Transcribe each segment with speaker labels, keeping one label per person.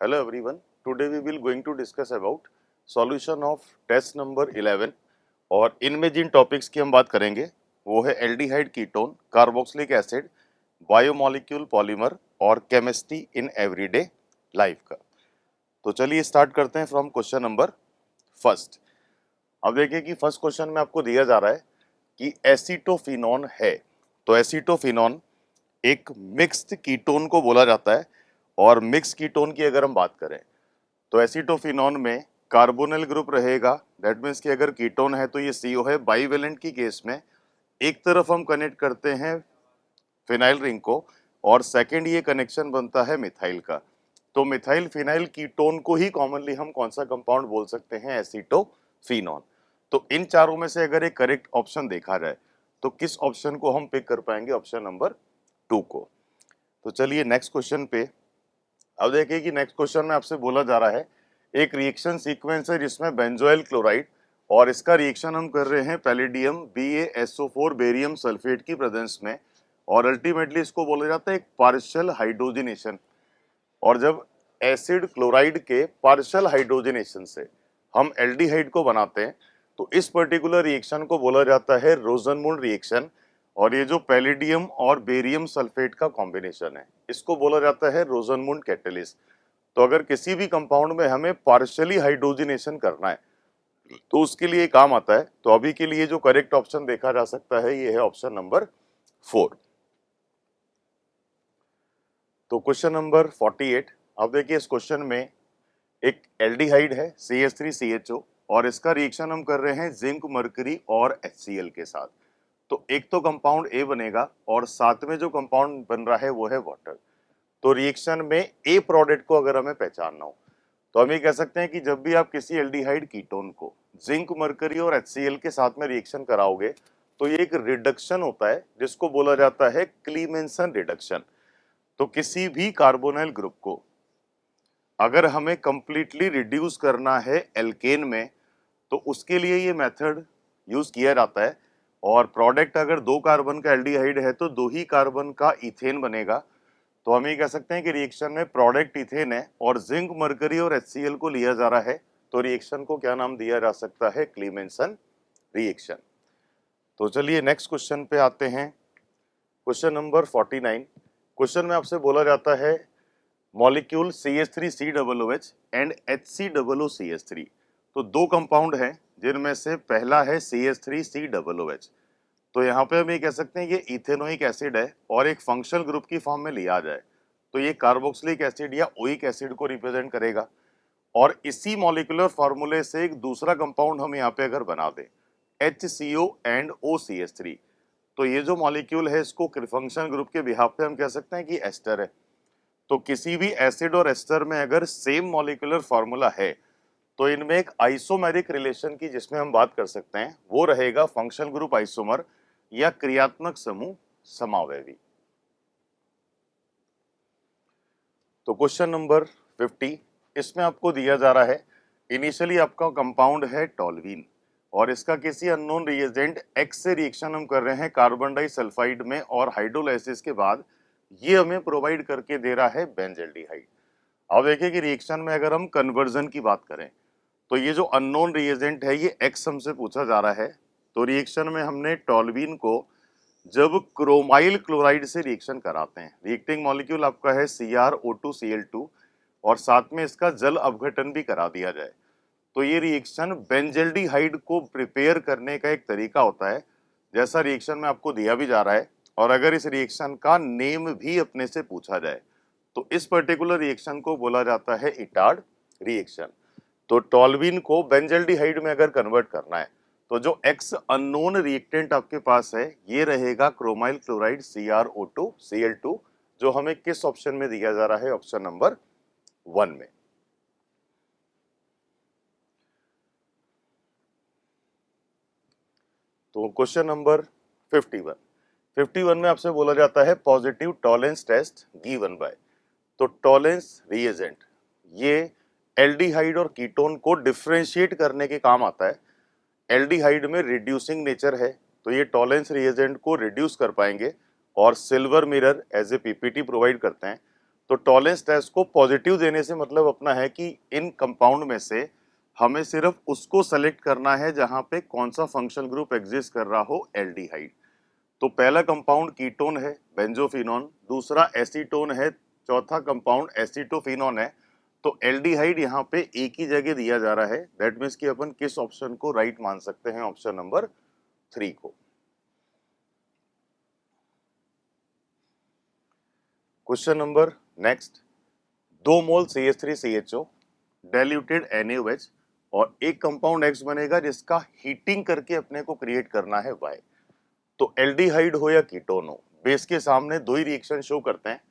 Speaker 1: Hello everyone. Today we will going to discuss about solution of test number 11 और इनमें जिन topics की हम बात करेंगे वो है aldehyde ketone, carboxylic acid, biomolecule polymer और केमिस्ट्री इन एवरीडे लाइफ का। तो चलिए स्टार्ट करते हैं फ्रॉम क्वेश्चन नंबर फर्स्ट। अब देखिए कि फर्स्ट क्वेश्चन में आपको दिया जा रहा है कि एसीटोफिनॉन है। तो एसीटोफिनॉन एक मिक्स्ड कीटोन को बोला जाता है और मिक्स कीटोन की अगर हम बात करें तो एसीटोफिनॉन में कार्बोनिल ग्रुप रहेगा। दैट मीन्स कि अगर कीटोन है तो ये CO है। बाईवेलेंट की केस में एक तरफ हम कनेक्ट करते हैं फिनाइल रिंग को और सेकंड ये कनेक्शन बनता है मिथाइल का। तो मिथाइल फिनाइल कीटोन को ही कॉमनली हम कौन सा कंपाउंड बोल सकते हैं? एसीटोफिनॉन। तो इन चारों में से अगर एक करेक्ट ऑप्शन देखा जाए तो किस ऑप्शन को हम पिक कर पाएंगे? ऑप्शन नंबर 2 को। तो चलिए नेक्स्ट क्वेश्चन पे। अब देखिए कि नेक्स्ट क्वेश्चन में आपसे बोला जा रहा है एक रिएक्शन सीक्वेंस है जिसमें बेंजोइल क्लोराइड और इसका रिएक्शन हम कर रहे हैं पैलेडियम BaSO4 बेरियम सल्फेट की प्रेजेंस में और अल्टीमेटली इसको बोला जाता है एक पार्शियल हाइड्रोजनेशन। और जब एसिड क्लोराइड के पार्शियल हाइड्रोजनेशन से हम एल्डिहाइड को बनाते हैं तो इस पर्टिकुलर रिएक्शन को बोला जाता है रोजनमूल्ड रिएक्शन। और ये जो पैलेडियम और बेरियम सल्फेट का कॉम्बिनेशन है इसको बोला जाता है रोजनमूल्ड कैटलिस्ट। तो अगर किसी भी कंपाउंड में हमें पार्शियली हाइड्रोजनेशन करना है तो उसके लिए काम आता है। तो अभी के लिए जो करेक्ट ऑप्शन देखा जा सकता है ये है ऑप्शन नंबर 4। तो क्वेश्चन नंबर 48। अब देखिए इस क्वेश्चन में एक एल्डिहाइड है CH3CHO और इसका रिएक्शन हम कर रहे हैं जिंक मरकरी और HCl के साथ। तो एक तो कंपाउंड A बनेगा और साथ में जो कंपाउंड बन रहा है वो है वाटर। तो रिएक्शन में ए प्रोडक्ट को अगर हमें पहचानना हो तो हम ये कह सकते हैं कि जब भी आप किसी एल्डिहाइड कीटोन को जिंक मरकरी और HCl के साथ में रिएक्शन कराओगे तो ये एक रिडक्शन होता है जिसको बोला जाता है क्लीमेंसन रिडक्शन। तो किसी भी कार्बोनाइल ग्रुप को अगर हमें कंप्लीटली रिड्यूस करना है एल्केन में तो उसके लिए ये मेथड यूज किया जाता है। और प्रोडक्ट अगर 2 कार्बन का एल्डिहाइड है तो 2 ही कार्बन का इथेन बनेगा। तो हम ये कह सकते हैं कि रिएक्शन में प्रोडक्ट इथेन है और जिंक मरकरी और HCl को लिया जा रहा है। तो रिएक्शन को क्या नाम दिया जा सकता है? क्लीमेंसन रिएक्शन। तो चलिए नेक्स्ट क्वेश्चन पे आते हैं। Question number 49। क्वेश्चन में आपसे बोला जाता है मॉलिक्यूल CH3COOH एंड HCOOCH3। तो 2 कंपाउंड हैं जिनमें से पहला है CH3COOH। तो यहाँ पे हम ये कह सकते हैं ये इथेनोइक एसिड है और एक फंक्शनल ग्रुप की फॉर्म में लिया जाए तो ये कार्बोक्सिलिक एसिड या ओइक एसिड को रिप्रेजेंट करेगा। और इसी मॉलिक्यूलर फॉर्मूले से एक दूसरा कंपाउंड हम यहाँ पे अगर बना दें HCO एंड OCH3 तो ये जो मॉलिक्यूल है इसको फंक्शनल ग्रुप के बिहाफ पे हम कह सकते हैं कि एस्टर है। तो किसी भी एसिड और एस्टर में अगर सेम मॉलिक्यूलर फॉर्मूला है तो इनमें एक आइसोमेरिक रिलेशन की जिसमें हम बात कर सकते हैं वो रहेगा फंक्शनल ग्रुप आइसोमर या क्रियात्मक समूह समावयवी। तो क्वेश्चन नंबर 50। इसमें आपको दिया जा रहा है इनिशियली आपका कंपाउंड है टॉल्वीन और इसका किसी अननोन रिएजेंट X से रिएक्शन हम कर रहे हैं कार्बन डाइसल्फाइड में और हाइड्रोलाइसिस के बाद ये हमें प्रोवाइड करके दे रहा है बेंजल्डिहाइड। अब देखिए कि रिएक्शन में अगर हम कन्वर्जन की बात करें तो ये जो अननोन रिएजेंट है ये X हमसे पूछा जा रहा है। तो रिएक्शन में हमने टॉल्वीन को जब क्रोमाइल क्लोराइड से रिएक्शन कराते हैं, रिएक्टिंग मॉलिक्यूल आपका है CrO2Cl2 और साथ में इसका जल अपघटन भी करा दिया जाए तो ये रिएक्शन बेंजल्डिहाइड को प्रिपेयर करने का एक तरीका होता है जैसा रिएक्शन में आपको दिया भी जा रहा है। और अगर इस रिएक्शन का नेम भी अपने से पूछा जाए तो इस पर्टिकुलर रिएक्शन को बोला जाता है इटार्ड रिएक्शन। तो टॉल्वीन को बेंजल्डिहाइड में अगर कन्वर्ट करना है तो जो X अननोन रिएक्टेंट आपके पास है ये रहेगा क्रोमाइल क्लोराइड CrO2Cl2 जो हमें किस ऑप्शन में दिया जा रहा है? ऑप्शन नंबर 1 में। तो क्वेश्चन नंबर 51 में आपसे बोला जाता है positive Tollens test given by. तो टॉलेंस रिएजेंट ये एल्डिहाइड और कीटोन को डिफरेंशिएट करने के काम आता है। एल्डिहाइड में रिड्यूसिंग नेचर है तो ये टॉलेंस रिएजेंट को रिड्यूस कर पाएंगे और silver mirror as a PPT provide करते हैं। तो टॉलेंस टेस्ट को पॉजिटिव देने से मतलब अपना है कि इन कंपाउंड में से हमें सिर्फ उसको सेलेक्ट करना है जहां पे कौन सा फंक्शनल ग्रुप एग्जिस्ट कर रहा हो एल्डिहाइड। तो पहला कंपाउंड कीटोन है बेंजोफिनोन, दूसरा एसीटोन है, चौथा कंपाउंड एसीटोफिनोन है। तो एल्डिहाइड यहाँ पे एक ही जगह दिया जा रहा है, दैट मीन्स कि अपन किस ऑप्शन को राइट मान सकते हैं, ऑप्शन नंबर 3 को। क्वेश्चन नंबर नेक्स्ट, 2 मोल CH3CHO डाइल्यूटेड NaOH और एक कंपाउंड X बनेगा जिसका हीटिंग करके अपने को क्रिएट करना है Y। तो एल्डिहाइड हो या कीटोन हो, बेस के सामने दो ही रिएक्शन शो करते हैं,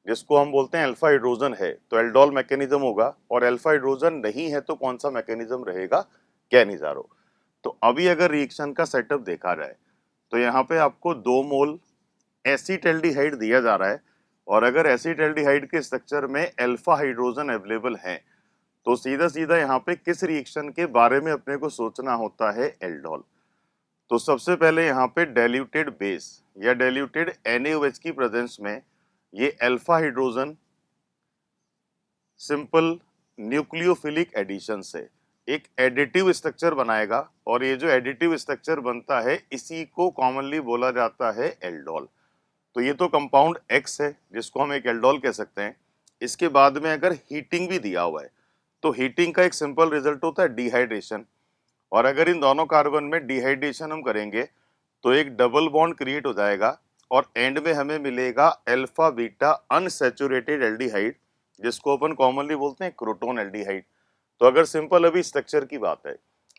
Speaker 1: जिसको हम बोलते हैं अल्फा हाइड्रोजन है तो एल्डोल मैकेनिज्म होगा, और अल्फा हाइड्रोजन नहीं है तो कौन सा मैकेनिज्म रहेगा, कैनिजारो। तो अभी अगर रिएक्शन का सेटअप देखा जाए तो यहाँ पे आपको 2 मोल एसिटल्डिहाइड दिया जा रहा है, और अगर एसिटल्डिहाइड के स्ट्रक्चर में अल्फा हाइड्रोजन अवेलेबल है तो सीधा सीधा यहाँ पे किस रिएक्शन के बारे में अपने को सोचना होता है, एल्डोल। तो सबसे पहले यहाँ पे डाइल्यूटेड बेस या डाइल्यूटेड NaOH की प्रेजेंस में ये alpha hydrogen simple nucleophilic addition से एक एडिटिव स्ट्रक्चर बनाएगा, और ये जो एडिटिव स्ट्रक्चर बनता है इसी को कॉमनली बोला जाता है एल्डोल। तो ये तो कंपाउंड X है जिसको हम एक एल्डोल कह सकते हैं। इसके बाद में अगर हीटिंग भी दिया हुआ है तो हीटिंग का एक सिंपल रिजल्ट होता है डिहाइड्रेशन, और अगर इन दोनों कार्बन में डिहाइड्रेशन हम करेंगे तो एक डबल बॉन्ड क्रिएट हो जाएगा, और एंड में हमें मिलेगा अल्फा बीटा अनसैचुरेटेड एल्डिहाइड, जिसको अपन कॉमनली बोलते हैं क्रोटोन एल्डिहाइड। तो अगर सिंपल अभी स्ट्रक्चर की बात है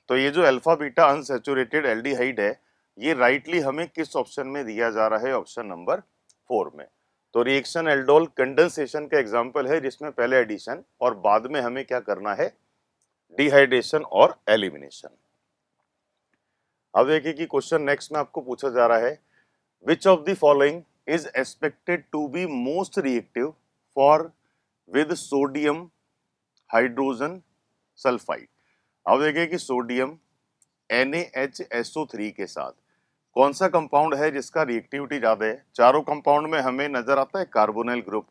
Speaker 1: तो ये जो अल्फा बीटा अनसैचुरेटेड एल्डिहाइड है ये राइटली हमें किस ऑप्शन में दिया जा रहा है, ऑप्शन नंबर 4 में। तो रिएक्शन एल्डोल कंडेंसेशन का एग्जांपल है जिसमें पहले एडिशन और बाद में हमें क्या करना है, डिहाइड्रेशन और एलिमिनेशन। अब देखिए कि क्वेश्चन नेक्स्ट में आपको पूछा जा रहा है, which of the following is expected to be most reactive for with sodium hydrogen sulphide. अब देखिए कि सोडियम NaHSO3 के साथ कौन सा कंपाउंड है जिसका रिएक्टिविटी ज्यादा है। चारों कंपाउंड में हमें नजर आता है कार्बोनिल ग्रुप,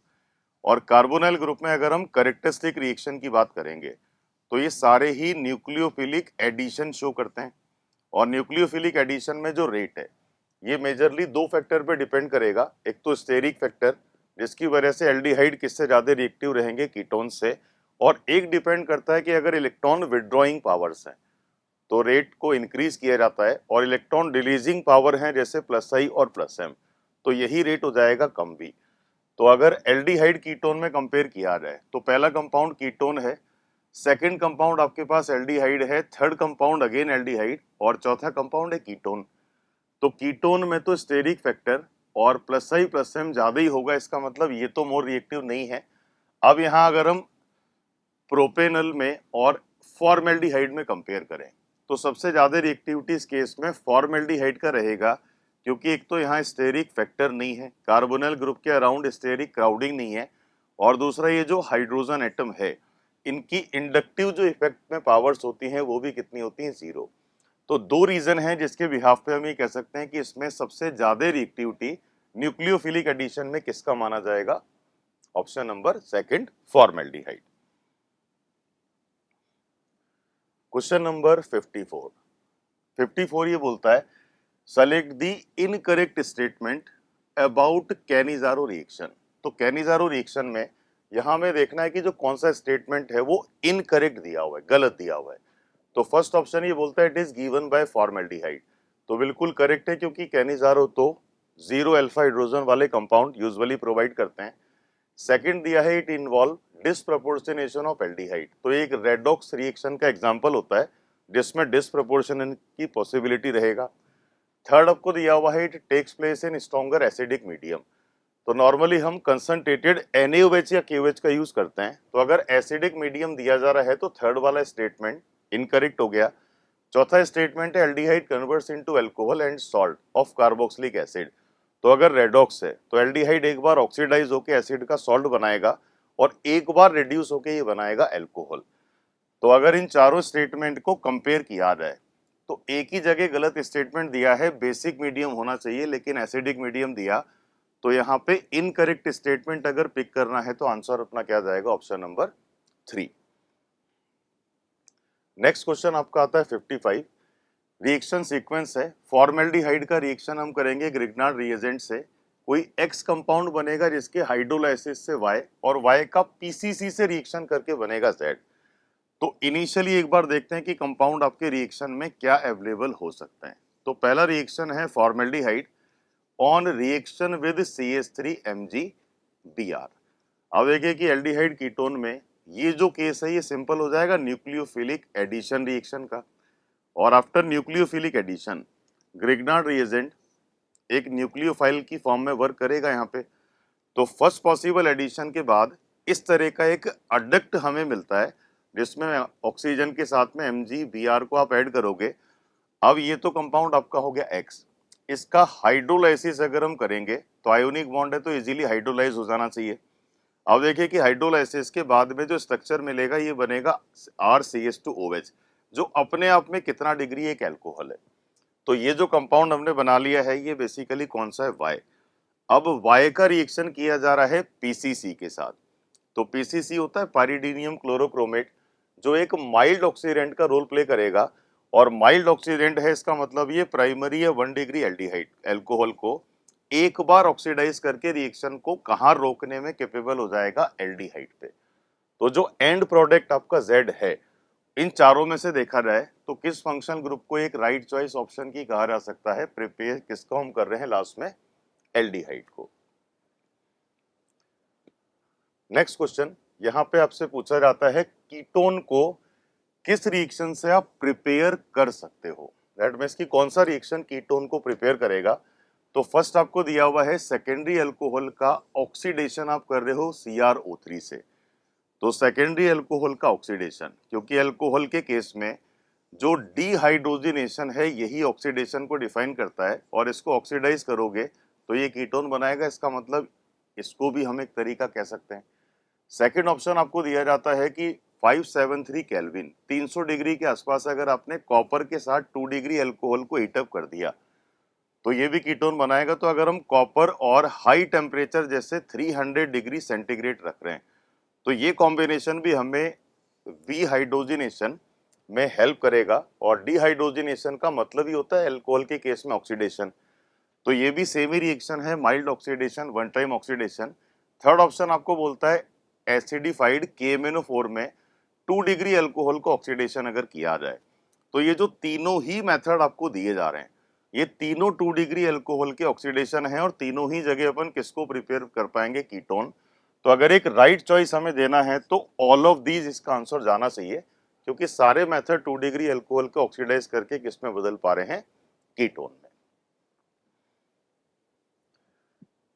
Speaker 1: और कार्बोनिल ग्रुप में अगर हम कैरेक्टरिस्टिक रिएक्शन की बात करेंगे तो ये सारे ही न्यूक्लियोफिलिक एडिशन शो करते हैं, और न्यूक्लियोफिलिक एडिशन में जो रेट है ये मेजरली दो फैक्टर पे डिपेंड करेगा। एक तो स्टेरिक फैक्टर जिसकी वजह से एल्डिहाइड किससे ज्यादा रिएक्टिव रहेंगे, कीटोन से, और एक डिपेंड करता है कि अगर इलेक्ट्रॉन विड्रॉइंग पावर्स हैं तो रेट को इंक्रीज किया जाता है, और इलेक्ट्रॉन रिलीजिंग पावर है जैसे +I और +M तो यही रेट हो जाएगा कम भी। तो अगर एल्डिहाइड कीटोन में कंपेयर किया जाए तो पहला कंपाउंड कीटोन है, सेकंड कंपाउंड आपके पास एल्डिहाइड है, थर्ड कंपाउंड अगेन एल्डिहाइड, और चौथा कंपाउंड है कीटोन। तो कीटोन में तो स्टेरिक फैक्टर और +I+M ज्यादा ही होगा, इसका मतलब ये तो मोर रिएक्टिव नहीं है। अब यहाँ अगर हम प्रोपेनल में और फॉर्मेल्डिहाइड में कंपेयर करें तो सबसे ज्यादा रिएक्टिविटी इस केस में फॉर्मेल्डिहाइड का रहेगा, क्योंकि एक तो यहाँ स्टेरिक फैक्टर नहीं है, कार्बोनिल ग्रुप के अराउंड स्टेरिक क्राउडिंग नहीं है, और दूसरा ये जो हाइड्रोजन एटम है इनकी इंडक्टिव जो इफेक्ट में पावर्स होती हैं वो भी कितनी होती हैं, 0। तो दो रीजन है जिसके बिहाफ पे हम ये कह सकते हैं कि इसमें सबसे ज्यादा रिएक्टिविटी न्यूक्लियोफिलिक एडिशन में किसका माना जाएगा, option number 2 formaldehyde. Question number 54 ये बोलता है, select the incorrect statement about Cannizzaro reaction. तो कैनिजारो रिएक्शन में यहां हमें देखना है कि जो कौन सा स्टेटमेंट है वो इनकरेक्ट दिया हुआ है, गलत दिया हुआ है। तो फर्स्ट ऑप्शन ये बोलता है it is given by formaldehyde, तो बिल्कुल करेक्ट है क्योंकि कैनिजारो तो 0 अल्फा हाइड्रोजन वाले कंपाउंड यूजुअली प्रोवाइड करते हैं। सेकंड दिया है it involve disproportionation of aldehyde, तो एक रेडॉक्स रिएक्शन का एग्जांपल होता है जिसमें डिसप्रपोर्शन की पॉसिबिलिटी रहेगा। थर्ड आपको दिया हुआ है it takes place in stronger acidic medium, तो नॉर्मली हम कंसंट्रेटेड NaOH या KOH का यूज करते हैं, तो अगर एसिडिक मीडियम दिया जा रहा है तो थर्ड वाला स्टेटमेंट इनकरेक्ट हो गया। चौथा स्टेटमेंट है aldehyde converts into alcohol and salt of carboxylic acid, तो अगर रेडॉक्स है तो एल्डिहाइड एक बार ऑक्सीडाइज होकर एसिड का सॉल्ट बनाएगा और एक बार रिड्यूस होकर ये बनाएगा अल्कोहल। तो अगर इन चारों स्टेटमेंट को कंपेयर किया जाए तो एक ही जगह गलत स्टेटमेंट दिया है, बेसिक मीडियम होना चाहिए लेकिन एसिडिक मीडियम दिया, तो यहाँ पे इनकरेक्ट स्टेटमेंट अगर पिक करना है तो आंसर अपना क्या जाएगा, ऑप्शन नंबर 3। नेक्स्ट क्वेश्चन आपका आता है 55। रिएक्शन सीक्वेंस है, फॉर्मेल्डिहाइड का रिएक्शन हम करेंगे ग्रिग्नार्ड रिएजेंट से। कोई एक्स कंपाउंड बनेगा जिसके हाइड्रोलाइसिस से वाई, और वाई का पीसीसी से रिएक्शन करके बनेगा जेड। तो इनिशियली एक बार देखते हैं कि कंपाउंड आपके रिएक्शन में क्या अवेलेबल हो सकते हैं। तो पहला रिएक्शन है formaldehyde on reaction with CH3MgBr। अब देखिए कि एल्डिहाइड कीटोन में ये जो केस है ये सिंपल हो जाएगा न्यूक्लियोफिलिक एडिशन रिएक्शन का, और after nucleophilic addition Grignard reagent एक न्यूक्लियोफाइल की फॉर्म में वर्क करेगा यहाँ पे। तो फर्स्ट पॉसिबल एडिशन के बाद इस तरह का एक अडक्ट हमें मिलता है जिसमें ऑक्सीजन के साथ में MgBr को आप ऐड करोगे। अब ये तो कंपाउंड आपका हो गया X, इसका हाइड्रोलाइसिस अगर हम करेंगे तो आयोनिक बॉन्ड है तो इजीली हाइड्रोलाइज हो जाना चाहिए। अब देखिए कि हाइड्रोलाइसिस के बाद में जो स्ट्रक्चर मिलेगा ये बनेगा RCH2OH, जो अपने आप में कितना डिग्री एक अल्कोहल है। तो ये जो कंपाउंड हमने बना लिया है ये बेसिकली कौन सा है, Y। अब Y का रिएक्शन किया जा रहा है PCC के साथ। तो PCC होता है पाइरिडीनियम क्लोरोक्रोमेट, जो एक माइल्ड ऑक्सीडेंट का रोल प्ले करेगा। और माइल्ड ऑक्सीडेंट है इसका मतलब ये प्राइमरी या 1 डिग्री एल्डिहाइड अल्कोहल को एक बार ऑक्सीडाइज करके रिएक्शन को कहाँ रोकने में कैपेबल हो जाएगा, एल्डिहाइड पे। तो जो एंड प्रोडक्ट आपका Z है, इन चारों में से देखा जाए तो किस फंक्शनल ग्रुप को एक राइट चॉइस ऑप्शन की कहा जा सकता है, प्रिपेयर किसको हम कर रहे हैं लास्ट में, एल्डिहाइड को। नेक्स्ट क्वेश्चन यहाँ पे आपसे पूछा जाता है कीटोन को किस रिएक्शन से आप प्रिपेयर कर सकते हो, दैट मीन्स कि कौन सा रिएक्शन कीटोन को प्रिपेयर करेगा। तो फर्स्ट आपको दिया हुआ है सेकेंडरी अल्कोहल का ऑक्सीडेशन आप कर रहे हो CrO3 से। तो सेकेंडरी अल्कोहल का ऑक्सीडेशन, क्योंकि अल्कोहल के केस में जो डीहाइड्रोजिनेशन है यही ऑक्सीडेशन को डिफाइन करता है, और इसको ऑक्सीडाइज करोगे तो ये कीटोन बनाएगा। इसका मतलब इसको भी हम एक तरीका कह सकते हैं। सेकेंड ऑप्शन आपको दिया जाता है कि 573 केल्विन 300 डिग्री के आसपास अगर आपने कॉपर के साथ 2 डिग्री अल्कोहल को हीटअप कर दिया तो ये भी कीटोन बनाएगा। तो अगर हम कॉपर और हाई टेम्परेचर जैसे 300 डिग्री सेंटीग्रेड रख रहे हैं तो ये कॉम्बिनेशन भी हमें वीहाइड्रोजिनेशन में हेल्प करेगा, और डिहाइड्रोजिनेशन का मतलब ही होता है अल्कोहल के केस में ऑक्सीडेशन। तो ये भी सेम ही रिएक्शन है, mild oxidation, one time oxidation. Third option आपको बोलता है एसिडिफाइड KMnO4 में 2 डिग्री अल्कोहल को ऑक्सीडेशन अगर किया जाए। तो ये जो तीनों ही मेथड आपको दिए जा रहे हैं ये तीनों 2 डिग्री अल्कोहल के ऑक्सीडेशन है, और तीनों ही जगह अपन किसको प्रिपेयर कर पाएंगे, कीटोन। तो अगर एक राइट चॉइस हमें देना है तो ऑल ऑफ दीज इसका आंसर जाना चाहिए, क्योंकि सारे मेथड 2 डिग्री अल्कोहल को ऑक्सीडाइज करके किस में बदल पा रहे हैं, कीटोन में।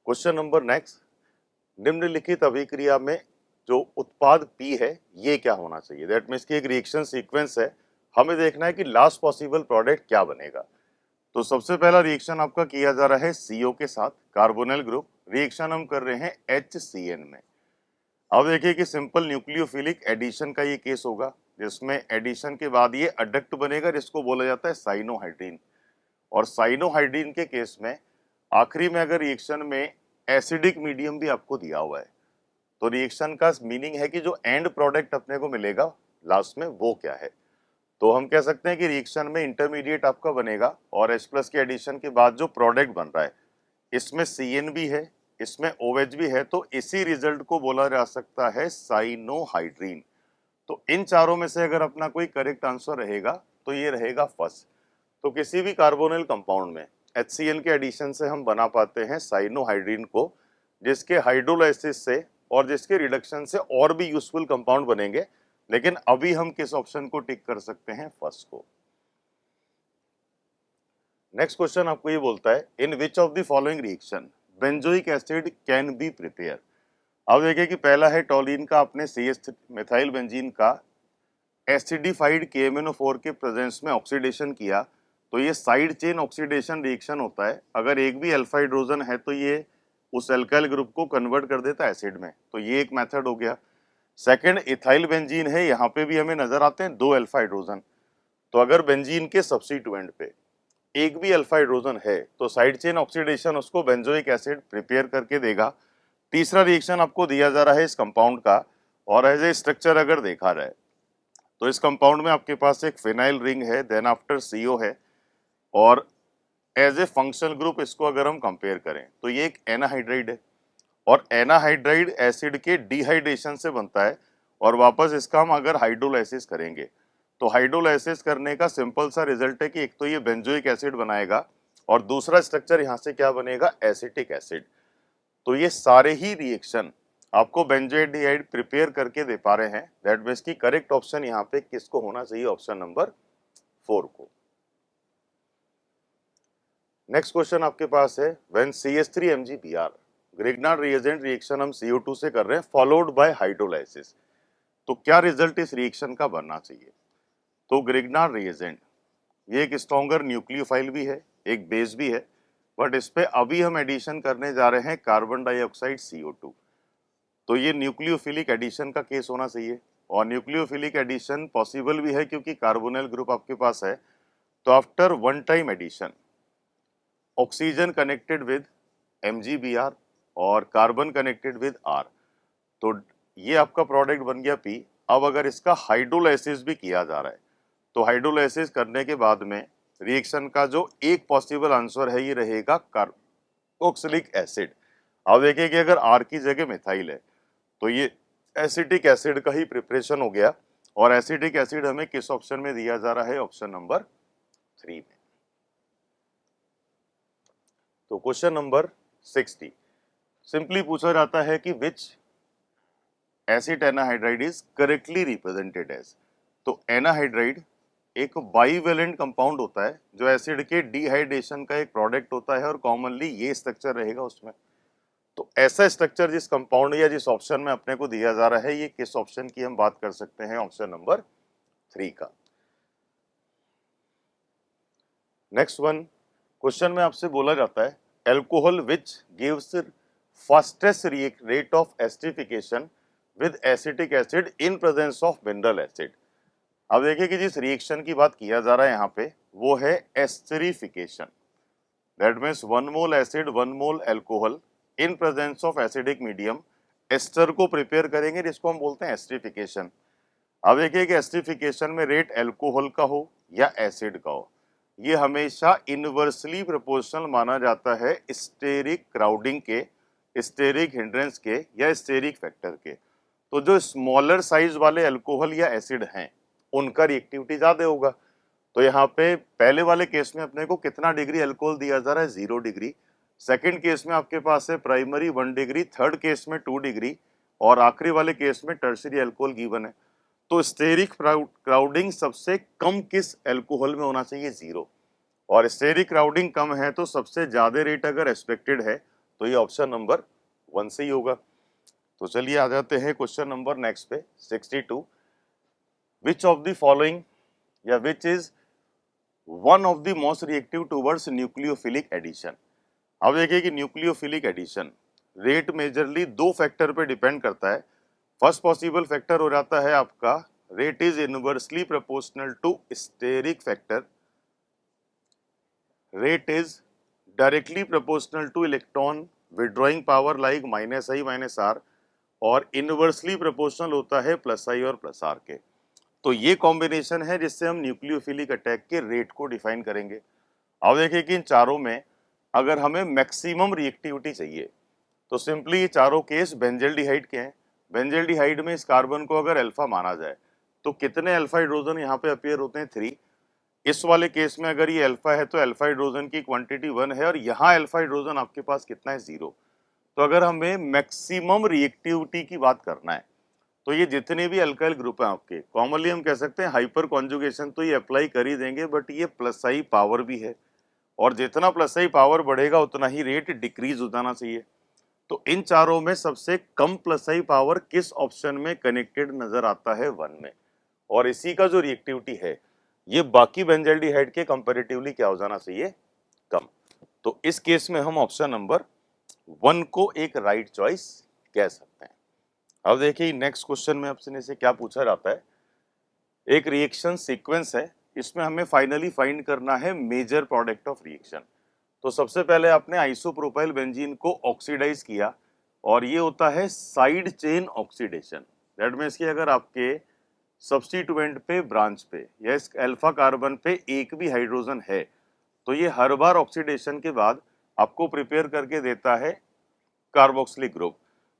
Speaker 1: क्वेश्चन नंबर नेक्स्ट, निम्नलिखित अभिक्रिया में जो उत्पाद P है ये क्या होना चाहिए, दैट मीन्स की एक रिएक्शन सीक्वेंस है, हमें देखना है कि लास्ट पॉसिबल प्रोडक्ट क्या बनेगा। तो सबसे पहला रिएक्शन आपका किया जा रहा है CO के साथ, कार्बोनिल ग्रुप। रिएक्शन हम कर रहे हैं HCN में। अब देखिए कि सिंपल न्यूक्लियोफिलिक एडिशन का ये केस होगा, जिसमें एडिशन के बाद ये अडक्ट बनेगा जिसको बोला जाता है साइनोहाइड्रीन। और साइनोहाइड्रीन के केस में आखिरी में अगर रिएक्शन में एसिडिक मीडियम भी आपको दिया हुआ है तो रिएक्शन का मीनिंग है कि जो एंड प्रोडक्ट अपने को मिलेगा लास्ट में वो क्या है। तो हम कह सकते हैं कि रिएक्शन में इंटरमीडिएट आपका बनेगा, और H+ के एडिशन के बाद जो प्रोडक्ट बन रहा है इसमें CN भी है, इसमें OH भी है, तो इसी रिजल्ट को बोला जा सकता है साइनोहाइड्रीन। तो इन चारों में से अगर अपना कोई करेक्ट आंसर रहेगा तो ये रहेगा फर्स्ट। तो किसी भी कार्बोनिल कंपाउंड में HCl के एडिशन से हम बना पाते हैं साइनोहाइड्रीन को, जिसके हाइड्रोलाइसिस से और जिसके रिडक्शन से और भी यूजफुल कंपाउंड बनेंगे। लेकिन अभी हम किस ऑप्शन को टिक कर सकते हैं, फर्स्ट को। नेक्स्ट क्वेश्चन आपको ये बोलता है in which of the following reaction benzoic acid can be prepare. अब देखिए कि पहला है टोलिन का अपने CH मिथाइल बेंजीन का एसिडिफाइड KMnO4 के प्रेजेंस में ऑक्सीडेशन किया, तो ये साइड चेन ऑक्सीडेशन रिएक्शन होता है। अगर एक भी अल्फा हाइड्रोजन है तो ये उस एल्काइल ग्रुप को कन्वर्ट कर देता है एसिड में, तो ये एक मेथड हो गया। सेकंड इथाइल बेंजीन है, यहाँ पे भी हमें नजर आते हैं 2 अल्फा हाइड्रोजन। तो अगर बेंजीन के सब्स्टिट्यूएंट पे एक भी अल्फा हाइड्रोजन है तो साइड चेन ऑक्सीडेशन उसको बेंजोइक एसिड प्रिपेयर करके देगा। तीसरा रिएक्शन आपको दिया जा रहा है इस कंपाउंड का, और एज ए स्ट्रक्चर अगर देखा जाए तो इस कंपाउंड में आपके पास एक फिनाइल रिंग है, देन आफ्टर CO है, और एज ए फंक्शनल ग्रुप इसको अगर हम कंपेयर करें तो ये एक एनाहाइड्राइड है, और एनाहाइड्राइड एसिड के डिहाइड्रेशन से बनता है। और वापस इसका हम अगर हाइड्रोलाइसिस करेंगे तो हाइड्रोलाइसिस करने का सिंपल सा रिजल्ट है कि एक तो ये बेंजोइक एसिड बनाएगा और दूसरा स्ट्रक्चर यहाँ से क्या बनेगा, एसिटिक एसिड। तो ये सारे ही रिएक्शन आपको बेंजोएल्डिहाइड प्रिपेयर करके दे पा रहे हैं। दैट मींस की करेक्ट ऑप्शन यहाँ पे किसको होना चाहिए, ऑप्शन नंबर 4 को। नेक्स्ट क्वेश्चन आपके पास है, when CH3MgBr Grignard reagent reaction हम CO2 से कर रहे हैं फॉलोड बाय हाइड्रोलाइसिस, तो क्या रिजल्ट इस रिएक्शन का बनना चाहिए। तो ग्रिग्नार्ड रिएजेंट ये एक स्ट्रॉन्गर न्यूक्लियोफाइल भी है, एक बेस भी है, बट इस पे अभी हम एडिशन करने जा रहे हैं कार्बन डाइऑक्साइड CO2। तो ये न्यूक्लियोफिलिक एडिशन का केस होना चाहिए, और न्यूक्लियोफिलिक एडिशन पॉसिबल भी है क्योंकि कार्बोनिल ग्रुप आपके पास है। तो after one time addition oxygen connected with MgBr और कार्बन कनेक्टेड विद R, तो ये आपका प्रोडक्ट बन गया P। अब अगर इसका हाइड्रोलाइसिस भी किया जा रहा है तो हाइड्रोलाइसिस करने के बाद में रिएक्शन का जो एक पॉसिबल आंसर है ये रहेगा कार्बोक्सिलिक एसिड। अब देखिए कि अगर R की जगह मिथाइल है तो ये एसिटिक एसिड का ही प्रिपरेशन हो गया, और एसिटिक एसिड हमें किस ऑप्शन में दिया जा रहा है, ऑप्शन नंबर 3 में। तो क्वेश्चन नंबर 60 सिंपली पूछा जाता है कि which acid anhydride is correctly represented as. तो एनाहाइड्राइड एक बाइवेलेंट कंपाउंड होता है जो एसिड के डिहाइड्रेशन का एक प्रोडक्ट होता है, और कॉमनली ये स्ट्रक्चर रहेगा उसमें। तो ऐसा स्ट्रक्चर जिस कंपाउंड या जिस ऑप्शन में अपने को दिया जा रहा है, ये किस ऑप्शन की हम बात कर सकते हैं, ऑप्शन नंबर 3 का। नेक्स्ट वन क्वेश्चन में आपसे बोला जाता है alcohol which gives fastest rate of esterification with acetic acid in presence of mineral acid. अब देखिए कि जिस रिएक्शन की बात किया जा रहा है यहाँ पे वो है esterification. That means 1 mole acid 1 mole alcohol in presence of acidic medium, ester को प्रिपेयर करेंगे जिसको हम बोलते हैं एस्टरिफिकेशन। अब देखिए कि एस्टरिफिकेशन में रेट एल्कोहल का हो या एसिड का हो, ये हमेशा इनवर्सली प्रोपोर्शनल माना जाता है स्टेरिक क्राउडिंग के, स्टेरिक हिंड्रेंस के या स्टेरिक फैक्टर के। तो जो स्मॉलर साइज वाले अल्कोहल या एसिड हैं उनका रिएक्टिविटी ज्यादा होगा। तो यहाँ पे पहले वाले केस में अपने को कितना डिग्री अल्कोहल दिया जा रहा है, 0 डिग्री। सेकेंड केस में आपके पास है प्राइमरी 1 डिग्री, थर्ड केस में 2 डिग्री, और आखिरी वाले केस में टर्शियरी अल्कोहल गिवन है। तो स्टेरिक क्राउडिंग सबसे कम किस अल्कोहल में होना चाहिए, 0, और स्टेरिक क्राउडिंग कम है तो सबसे ज्यादा रेट अगर एक्सपेक्टेड है तो ये ऑप्शन नंबर 1 से ही होगा। तो चलिए आ जाते हैं क्वेश्चन नंबर नेक्स्ट पे 62, विच ऑफ द फॉलोइंग या which is one of the most reactive towards nucleophilic addition. अब देखिए कि nucleophilic addition rate majorly 2 factor पे डिपेंड करता है। फर्स्ट पॉसिबल फैक्टर हो जाता है आपका rate is inversely proportional to steric factor, rate is directly proportional to electron withdrawing power like -I - R, और इनवर्सली प्रोपोर्शनल होता है +I और +R के। तो ये कॉम्बिनेशन है जिससे हम न्यूक्लियोफिलिक अटैक के रेट को डिफाइन करेंगे। अब देखिए कि इन चारों में अगर हमें मैक्सिमम रिएक्टिविटी चाहिए तो सिंपली ये चारों केस बेंजल्डिहाइड के हैं। बेंजल्डिहाइड में इस कार्बन को अगर अल्फा माना जाए तो कितने अल्फा हाइड्रोजन यहाँ पे अपीयर होते हैं, 3। इस वाले केस में अगर ये अल्फा है तो अल्फा हाइड्रोजन की क्वांटिटी 1 है, और यहाँ अल्फा हाइड्रोजन आपके पास कितना है, 0। तो अगर हमें मैक्सिमम रिएक्टिविटी की बात करना है तो ये जितने भी अल्काइल ग्रुप हैं आपके, कॉमनली हम कह सकते हैं हाइपर कॉन्जुगेशन तो ये अप्लाई कर ही देंगे, बट ये +I पावर भी है, और जितना +I पावर बढ़ेगा उतना ही रेट डिक्रीज हो जाना चाहिए। तो इन चारों में सबसे कम +I पावर किस ऑप्शन में कनेक्टेड नजर आता है, 1 में, और इसी का जो रिएक्टिविटी है ये बाकी बेंजल्डिहाइड के कंपैरेटिवली क्या हो जाना चाहिए, कम। तो इस केस में हम ऑप्शन नंबर 1 को एक राइट चॉइस कह सकते हैं। अब देखिए नेक्स्ट क्वेश्चन में आपसे से क्या पूछा जाता है, एक रिएक्शन सीक्वेंस है, इसमें हमें फाइनली फाइंड करना है मेजर प्रोडक्ट ऑफ रिएक्शन। तो सबसे पहले आपने आइसोप्रोपाइल बेंजीन को ऑक्सीडाइज किया और ये होता है side chain oxidation. That means कि अगर आपके सब्स्टिट्यूएंट पे ब्रांच पे या इस अल्फा कार्बन पे एक भी हाइड्रोजन है तो ये हर बार ऑक्सीडेशन के बाद आपको प्रिपेयर करके देता है कार्बोक्सिलिक ग्रुप।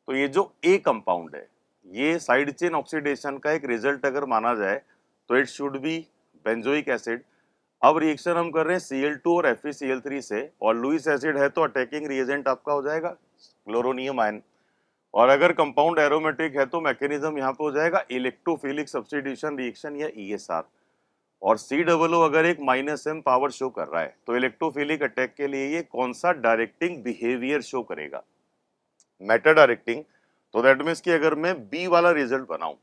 Speaker 1: तो ये जो ए कंपाउंड है ये साइड चेन ऑक्सीडेशन का एक रिजल्ट अगर माना जाए तो it should be benzoic acid. अब रिएक्शन हम कर रहे हैं Cl2 और FeCl3 से और लुईस एसिड है तो अटैकिंग रिएजेंट आपका हो जाएगा क्लोरोनियम आयन। और अगर कंपाउंड एरोमेटिक है तो मैकेनिज्म यहाँ पे हो जाएगा इलेक्ट्रोफिलिक सब्स्टिट्यूशन रिएक्शन या ESR। और COO अगर एक -m पावर शो कर रहा है तो इलेक्ट्रोफिलिक अटैक के लिए ये कौन सा डायरेक्टिंग बिहेवियर शो करेगा, मेटा डायरेक्टिंग। तो दैट मीन्स कि अगर मैं बी वाला रिजल्ट बनाऊं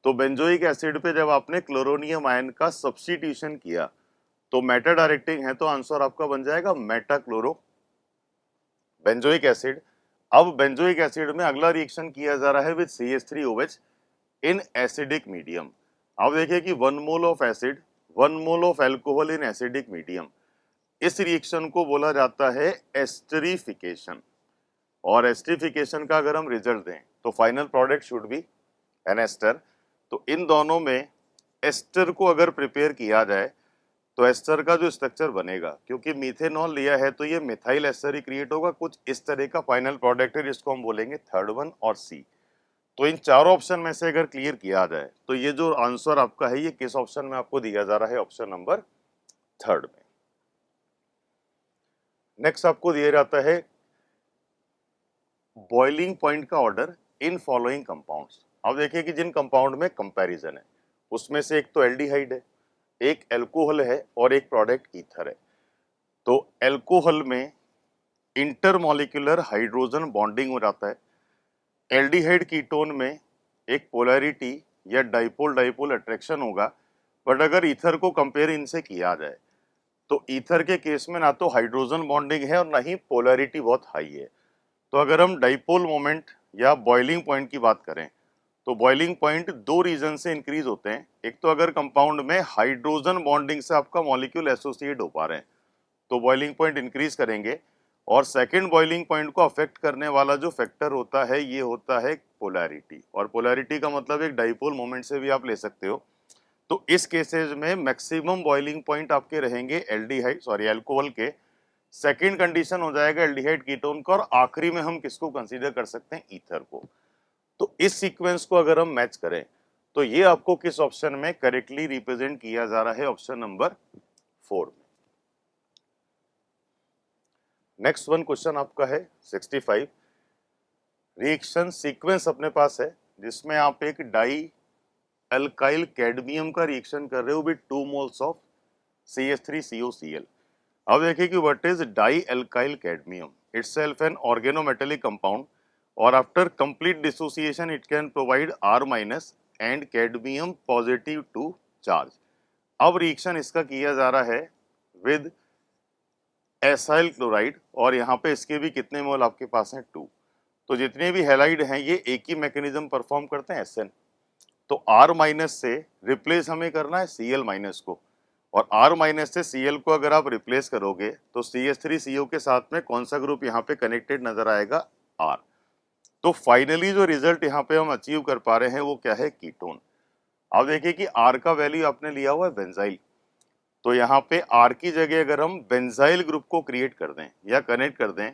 Speaker 1: तो बेंजोइक एसिड पे जब आपने क्लोरोनियम आयन का सब्स्टिट्यूशन किया तो मेटा डायरेक्टिंग है तो आंसर आपका बन जाएगा मेटा क्लोरो बेंजोइक एसिड। अब बेंजोइक एसिड में अगला रिएक्शन किया जा रहा है with CH3OH in acidic medium. अब देखिए कि 1 mole of acid 1 mole of alcohol in acidic medium, इस रिएक्शन को बोला जाता है एस्टरिफिकेशन। और एस्टरिफिकेशन का अगर हम रिजल्ट दें तो final product should be an ester. तो इन दोनों में एस्टर को अगर प्रिपेयर किया जाए तो एस्टर का जो स्ट्रक्चर बनेगा, क्योंकि मीथेनॉल लिया है तो ये मिथाइल एस्टर ही क्रिएट होगा, कुछ इस तरह का फाइनल प्रोडक्ट है जिसको हम बोलेंगे थर्ड वन और सी। तो इन चारों ऑप्शन में से अगर क्लियर किया जाए तो ये जो आंसर आपका है ये किस ऑप्शन में आपको दिया जा रहा है, ऑप्शन नंबर थर्ड में। नेक्स्ट आपको दिया जाता है बॉइलिंग पॉइंट का ऑर्डर इन फॉलोइंग कंपाउंड्स। अब देखिए कि जिन कंपाउंड में कंपैरिजन है उसमें से एक तो एल्डिहाइड है, एक एल्कोहल है और एक प्रोडक्ट ईथर है। तो एल्कोहल में इंटरमॉलिक्यूलर हाइड्रोजन बॉन्डिंग हो जाता है, एल्डिहाइड कीटोन में एक पोलैरिटी या डाइपोल डाइपोल अट्रैक्शन होगा। बट अगर ईथर को कंपेयर इनसे किया जाए तो ईथर के केस में ना तो हाइड्रोजन बॉन्डिंग है और ना ही पोलैरिटी बहुत हाई है। तो अगर हम डाइपोल मोमेंट या बॉइलिंग पॉइंट की बात करें तो बॉइलिंग पॉइंट दो रीजन से इंक्रीज होते हैं। एक तो अगर कंपाउंड में हाइड्रोजन बॉन्डिंग से आपका मॉलिक्यूल एसोसिएट हो पा रहे हैं तो बॉइलिंग पॉइंट इंक्रीज करेंगे। और सेकंड बॉइलिंग पॉइंट को अफेक्ट करने वाला जो फैक्टर होता है ये होता है पोलैरिटी। और पोलैरिटी का मतलब एक डाइपोल मोमेंट से भी आप ले सकते हो। तो इस केसेस में मैक्सिमम बॉइलिंग पॉइंट आपके रहेंगे एल्कोहल के, सेकंड कंडीशन हो जाएगा एल्डिहाइड कीटोन का, और आखिरी में हम किसको कंसीडर कर सकते हैं, ईथर को। तो इस सीक्वेंस को अगर हम मैच करें तो ये आपको किस ऑप्शन में करेक्टली रिप्रेजेंट किया जा रहा है, ऑप्शन नंबर 4 में। नेक्स्ट वन क्वेश्चन आपका है 65। रिएक्शन सीक्वेंस अपने पास है जिसमें आप एक डाई अल्काइल कैडमियम का रिएक्शन कर रहे हो विद 2 मोल्स ऑफ CH3COCl। अब देखिए कि what is di alkyl cadmium, itself an organometallic compound और after complete dissociation it can provide R- and cadmium positive two charge. अब रिएक्शन इसका किया जा रहा है विद एसाइल क्लोराइड और यहाँ पे इसके भी कितने मोल आपके पास हैं, 2। तो जितने भी हैलाइड हैं ये एक ही मैकेनिज्म परफॉर्म करते हैं, SN। तो R- से रिप्लेस हमें करना है Cl- को, और R- से Cl को अगर आप रिप्लेस करोगे तो CH3CO के साथ में कौन सा ग्रुप यहाँ पे कनेक्टेड नजर आएगा, R। तो फाइनली जो रिजल्ट यहाँ पे हम अचीव कर पा रहे हैं वो क्या है, कीटोन। अब देखिए कि R का वैल्यू आपने लिया हुआ है बेंजाइल, तो यहाँ पे R की जगह अगर हम बेंजाइल ग्रुप को क्रिएट कर दें या कनेक्ट कर दें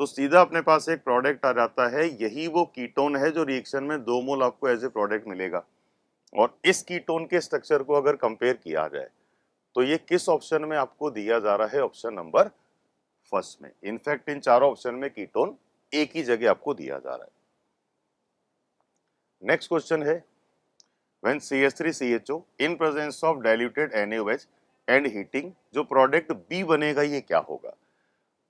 Speaker 1: तो सीधा अपने पास एक प्रोडक्ट आ जाता है, यही वो कीटोन है जो रिएक्शन में 2 मोल आपको एज ए प्रोडक्ट मिलेगा। और इस कीटोन के स्ट्रक्चर को अगर कंपेयर किया जाए तो ये किस ऑप्शन में आपको दिया जा रहा है, ऑप्शन नंबर फर्स्ट में। इनफैक्ट इन चारों ऑप्शन में कीटोन एक ही जगह आपको दिया जा रहा है। नेक्स्ट क्वेश्चन है when CH3CHO in presence of diluted NaOH and heating, जो प्रोडक्ट B बनेगा ये क्या होगा।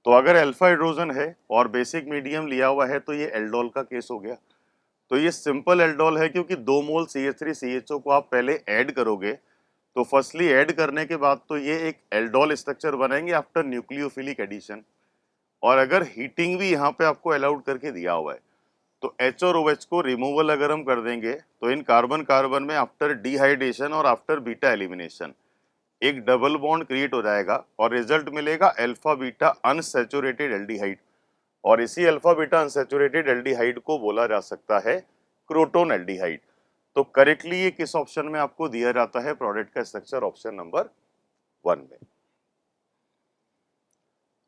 Speaker 1: तो अगर अल्फा हाइड्रोजन है और बेसिक मीडियम लिया हुआ है तो ये एल्डोल का केस हो गया। तो ये सिंपल एल्डोल है क्योंकि 2 मोल CH3CHO को आप पहले ऐड करोगे तो फर्स्टली ऐड करने के बाद तो ये एक एल्डोल स्ट्रक्चर बनाएंगे आफ्टर न्यूक्लियोफिलिक एडिशन। और अगर हीटिंग भी यहाँ पे आपको अलाउड करके दिया हुआ है तो H और OH को रिमूवल अगर हम कर देंगे तो इन कार्बन कार्बन में आफ्टर डिहाइड्रेशन और आफ्टर बीटा एलिमिनेशन एक डबल बॉन्ड क्रिएट हो जाएगा और रिजल्ट मिलेगा अल्फा बीटा अनसैचुरेटेड एल्डिहाइड, और इसी अल्फा बीटा अनसैचुरेटेड एल्डिहाइड को बोला जा सकता है क्रोटोन एल्डिहाइड। तो करेक्टली ये किस ऑप्शन में आपको दिया जाता है प्रोडक्ट का स्ट्रक्चर? ऑप्शन नंबर 1 में।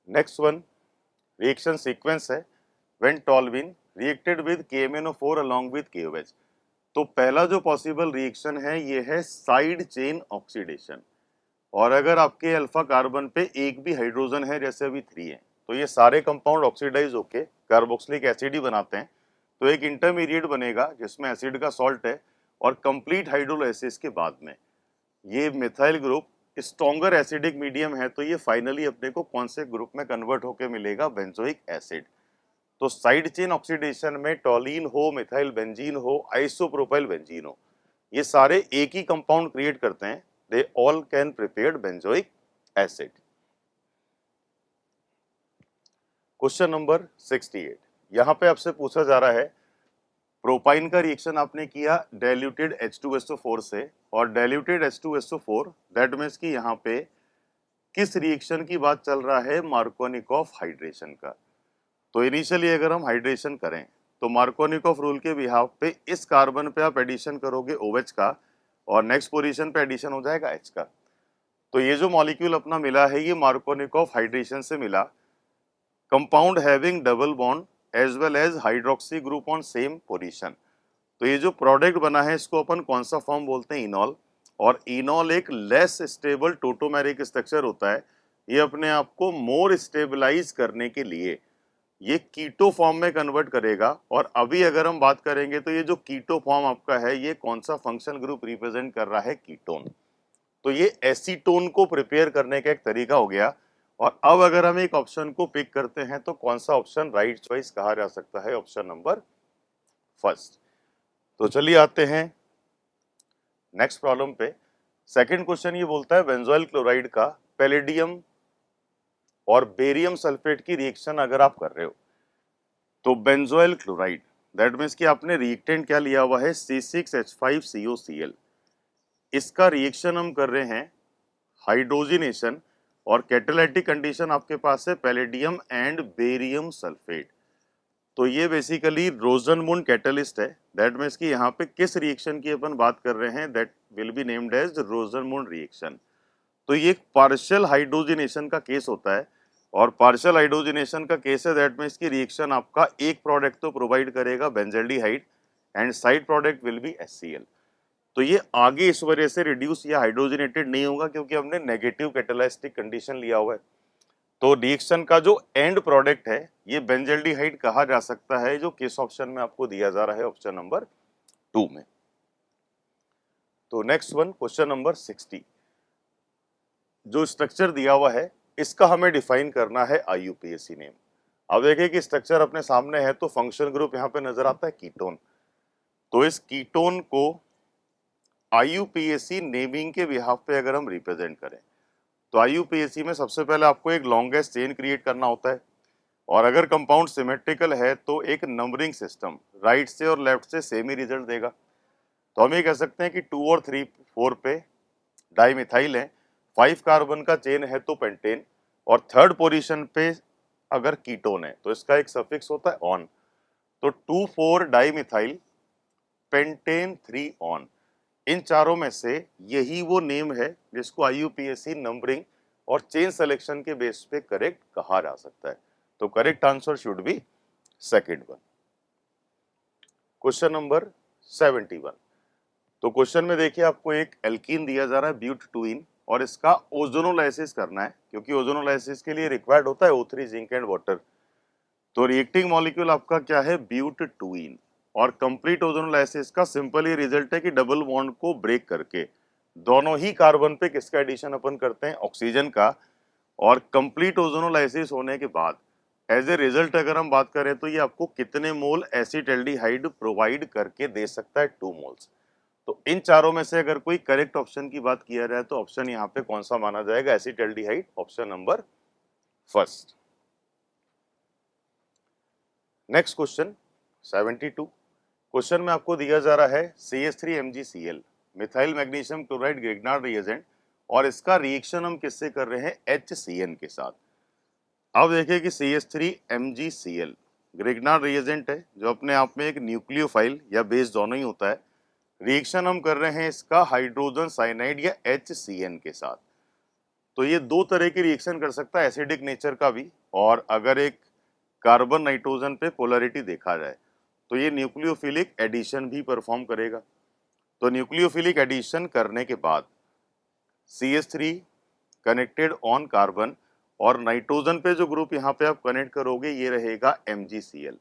Speaker 1: नेक्स्ट वन रिएक्शन सीक्वेंस है when toluene reacted with KMnO4 along with KOH। तो पहला जो पॉसिबल रिएक्शन है ये है साइड चेन ऑक्सीडेशन, और अगर आपके अल्फा कार्बन पे एक भी हाइड्रोजन है जैसे अभी 3 है तो ये सारे कंपाउंड ऑक्सीडाइज होके कार्बोक्सिलिक एसिड ही बनाते हैं। तो एक इंटरमीडिएट बनेगा जिसमें एसिड का सॉल्ट है, और कंप्लीट हाइड्रोलाइसिस के बाद में ये methyl group stronger acidic medium है, तो ये फाइनली अपने को कौन से ग्रुप में कन्वर्ट होके मिलेगा? Benzoic acid. तो साइड चेन ऑक्सीडेशन में टॉलीन हो, मिथाइल बेंजीन हो, आइसोप्रोपाइल बेंजीन हो, ये सारे एक ही कंपाउंड क्रिएट करते हैं। They all can prepare benzoic acid. Question number 68, यहां पे आपसे पूछा जा रहा है प्रोपाइन का रिएक्शन आपने किया डाइल्यूटेड H2SO4 से, और डाइल्यूटेड H2SO4 दैट मीन्स कि यहाँ पे किस रिएक्शन की बात चल रहा है? मार्कोनिकॉफ हाइड्रेशन का। तो इनिशियली अगर हम हाइड्रेशन करें तो मार्कोनिकॉफ रूल के बिहाफ पे इस कार्बन पे आप एडिशन करोगे OH का, और नेक्स्ट पोजीशन पे एडिशन हो जाएगा H का। तो ये जो मॉलिक्यूल अपना मिला है ये मार्कोनिकॉफ हाइड्रेशन से मिला, compound having double bond as well as hydroxy group on same position. तो ये जो प्रोडक्ट बना है इसको अपन कौन सा फॉर्म बोलते हैं? इनॉल। और इनॉल एक लेस स्टेबल टोटोमेरिक स्ट्रक्चर होता है, ये अपने आप को मोर स्टेबलाइज करने के लिए ये कीटो फॉर्म में कन्वर्ट करेगा। और अभी अगर हम बात करेंगे तो ये जो कीटो फॉर्म आपका है ये कौन सा फंक्शनल ग्रुप रिप्रेजेंट कर रहा है? कीटोन। तो ये एसीटोन को प्रिपेयर करने का एक तरीका हो गया। और अब अगर हम एक ऑप्शन को पिक करते हैं तो कौन सा ऑप्शन राइट चॉइस कहा जा सकता है? Option number first. तो चलिए आते हैं नेक्स्ट प्रॉब्लम पे। सेकंड क्वेश्चन ये बोलता है बेंजोइल क्लोराइड का पैलेडियम और बेरियम सल्फेट की रिएक्शन अगर आप कर रहे हो तो बेंजोइल क्लोराइड दैट मीन्स कि आपने रिएक्टेंट क्या लिया हुआ है? C6H5COCl। इसका रिएक्शन हम कर रहे हैं हाइड्रोजिनेशन, और कैटालिटिक कंडीशन आपके पास है पैलेडियम एंड बेरियम सल्फेट। तो ये बेसिकली रोजनमुंड कैटलिस्ट है, दैट मीन्स कि यहाँ पे किस रिएक्शन की अपन बात कर रहे हैं? That will be named as Rosenmund reaction. तो ये एक पार्शियल हाइड्रोजिनेशन का केस होता है, और पार्शियल हाइड्रोजिनेशन का केस है दैट मीन्स की रिएक्शन आपका एक प्रोडक्ट तो प्रोवाइड करेगा benzaldehyde, and side product will be HCl। तो ये आगे इस वजह से रिड्यूस या हाइड्रोजनेटेड नहीं होगा क्योंकि हमने नेगेटिव कैटालिस्टिक कंडीशन लिया हुआ है। तो रिएक्शन का जो एंड प्रोडक्ट है ये बेंजल्डिहाइड कहा जा सकता है, जो किस ऑप्शन में आपको दिया जा रहा है? ऑप्शन नंबर 2 में। तो नेक्स्ट वन क्वेश्चन नंबर 60, जो स्ट्रक्चर दिया हुआ है इसका हमें डिफाइन करना है IUPAC नेम। अब देखिए कि स्ट्रक्चर अपने सामने है तो फंक्शनल ग्रुप यहाँ पे नजर आता है कीटोन। तो इस कीटोन को IUPAC नेमिंग के बिहाफ पे अगर हम रिप्रेजेंट करें तो IUPAC में सबसे पहले आपको एक लॉन्गेस्ट चेन क्रिएट करना होता है, और अगर कंपाउंड सिमेट्रिकल है तो एक नंबरिंग सिस्टम राइट से और लेफ्ट से सेम ही रिजल्ट देगा। तो हम ये कह सकते हैं कि 2 और 3 4 पे डाइमिथाइल है, 5 कार्बन का चेन है तो पेंटेन, और थर्ड पोजीशन पे अगर कीटोन है तो इसका एक सफिक्स होता है ऑन। तो 2 4 डाइमिथाइल पेंटेन 3 ऑन। इन चारों में से यही वो नेम है जिसको IUPAC नंबरिंग और चेन सिलेक्शन के बेस पे करेक्ट कहा जा सकता है। तो correct answer should B second one. Question number 71। तो क्वेश्चन में देखिए आपको एक एल्कीन दिया जा रहा है ब्यूटटूइन, और इसका ओजोनोलाइसिस करना है क्योंकि ओजोनोलाइसिस के लिए रिक्वायर्ड होता है O3 जिंक एंड वाटर। तो रिएक्टिंग मॉलिक्यूल आपका क्या है? ब्यूटटूइन। और कंप्लीट ओजोनोलाइसिस का सिंपल ही रिजल्ट है कि डबल बॉन्ड को ब्रेक करके दोनों ही कार्बन पे किसका एडिशन अपन करते हैं? ऑक्सीजन का। और कंप्लीट ओजोनोलाइसिस होने के बाद एज ए रिजल्ट अगर हम बात करें तो ये आपको कितने मोल एसिटाल्डिहाइड प्रोवाइड करके दे सकता है? 2 मोल्स। तो इन चारों में से अगर कोई करेक्ट ऑप्शन की बात किया जाए तो ऑप्शन यहाँ पे कौन सा माना जाएगा? Acetaldehyde, option number first. Next question 72। Question में आपको दिया जा रहा है CH3MgCl methyl magnesium chloride Grignard reagent, और इसका रिएक्शन हम किससे कर रहे हैं, HCN के साथ। अब देखिए कि CH3MgCl ग्रिग्नार्ड रिएजेंट है जो अपने आप में एक न्यूक्लियोफाइल या बेस दोनों ही होता है। रिएक्शन हम कर रहे हैं इसका हाइड्रोजन साइनाइड या HCN के साथ। तो ये दो तरह की रिएक्शन कर सकता है, एसिडिक नेचर का भी, और अगर एक कार्बन नाइट्रोजन पे पोलैरिटी देखा जाए तो ये न्यूक्लियोफिलिक एडिशन भी परफॉर्म करेगा। तो न्यूक्लियोफिलिक एडिशन करने के बाद CH3 कनेक्टेड ऑन कार्बन और नाइट्रोजन पे जो ग्रुप यहाँ पे आप कनेक्ट करोगे ये रहेगा MgCl।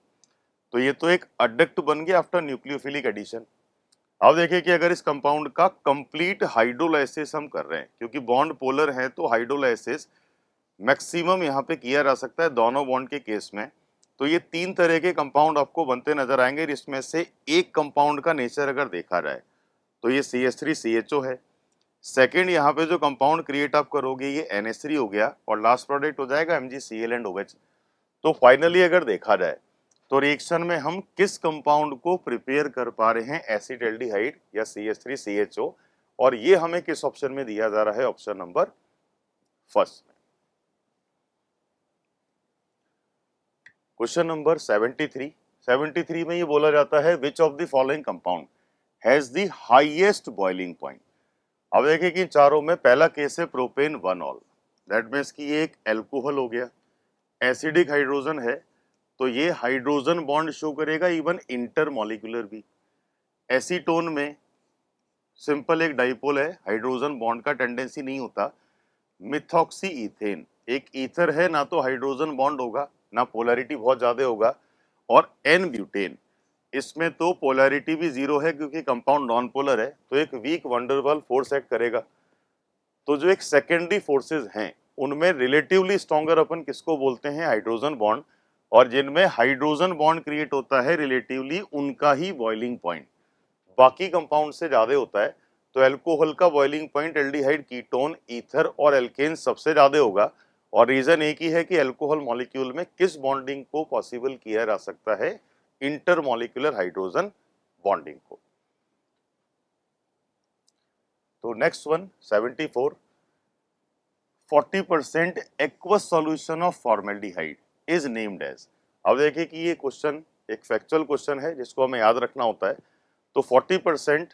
Speaker 1: तो ये तो एक अडक्ट बन गया आफ्टर न्यूक्लियोफिलिक एडिशन। अब देखिए कि अगर इस कंपाउंड का कंप्लीट हाइड्रोलाइसिस हम कर रहे हैं, क्योंकि बॉन्ड पोलर है तो हाइड्रोलाइसिस मैक्सिमम यहाँ पे किया जा सकता है दोनों बॉन्ड के केस में। तो ये तीन तरह के कंपाउंड आपको बनते नजर आएंगे। इसमें से एक कंपाउंड का नेचर अगर देखा जाए तो ये CH3CHO है। सेकेंड यहाँ पे जो कंपाउंड क्रिएट आप करोगे ये NH3 हो गया और लास्ट प्रोडक्ट हो जाएगा MgCl एंड OH। तो फाइनली अगर देखा जाए तो रिएक्शन में हम किस कंपाउंड को प्रिपेयर कर पा रहे हैं, एसिटाल्डिहाइड या CH3CHO, और ये हमें किस ऑप्शन में दिया जा रहा है, ऑप्शन नंबर फर्स्ट में। क्वेश्चन नंबर 73 में ये बोला जाता है which of the following compound has the highest boiling point. अब देखिए कि चारों में पहला केस है प्रोपेन 1ऑल, दैट मीन्स कि ये एक एल्कोहल हो गया, एसिडिक हाइड्रोजन है तो ये हाइड्रोजन बॉन्ड शो करेगा, इवन इंटरमॉलिक्यूलर भी। एसीटोन में सिंपल एक डाइपोल है, हाइड्रोजन बॉन्ड का टेंडेंसी नहीं होता। मिथॉक्सी इथेन एक ईथर है, ना तो हाइड्रोजन बॉन्ड होगा ना पोलैरिटी बहुत ज्यादा होगा। और एन ब्यूटेन, इसमें तो पोलैरिटी भी जीरो है क्योंकि कंपाउंड नॉन पोलर है, तो एक वीक वंडरवाल फोर्स एक्ट करेगा। तो जो एक सेकेंडरी फोर्सेस हैं उनमें रिलेटिवली स्ट्रॉन्गर अपन किसको बोलते हैं, हाइड्रोजन बॉन्ड, और जिनमें हाइड्रोजन बॉन्ड क्रिएट होता है रिलेटिवली उनका ही बॉइलिंग पॉइंट बाकी कंपाउंड से ज्यादा होता है। तो एल्कोहल का boiling point aldehyde, ketone, ether और एल्केन सबसे ज्यादा होगा, और रीजन एक ही है कि एल्कोहल मॉलिक्यूल में किस बॉन्डिंग को पॉसिबल किया जा सकता है, इंटरमॉलिक्यूलर हाइड्रोजन बॉन्डिंग को। तो next one 74, 40% aqueous solution of formaldehyde is named as. अब देखिए कि ये क्वेश्चन एक फैक्चुअल क्वेश्चन है जिसको हमें याद रखना होता है। तो 40%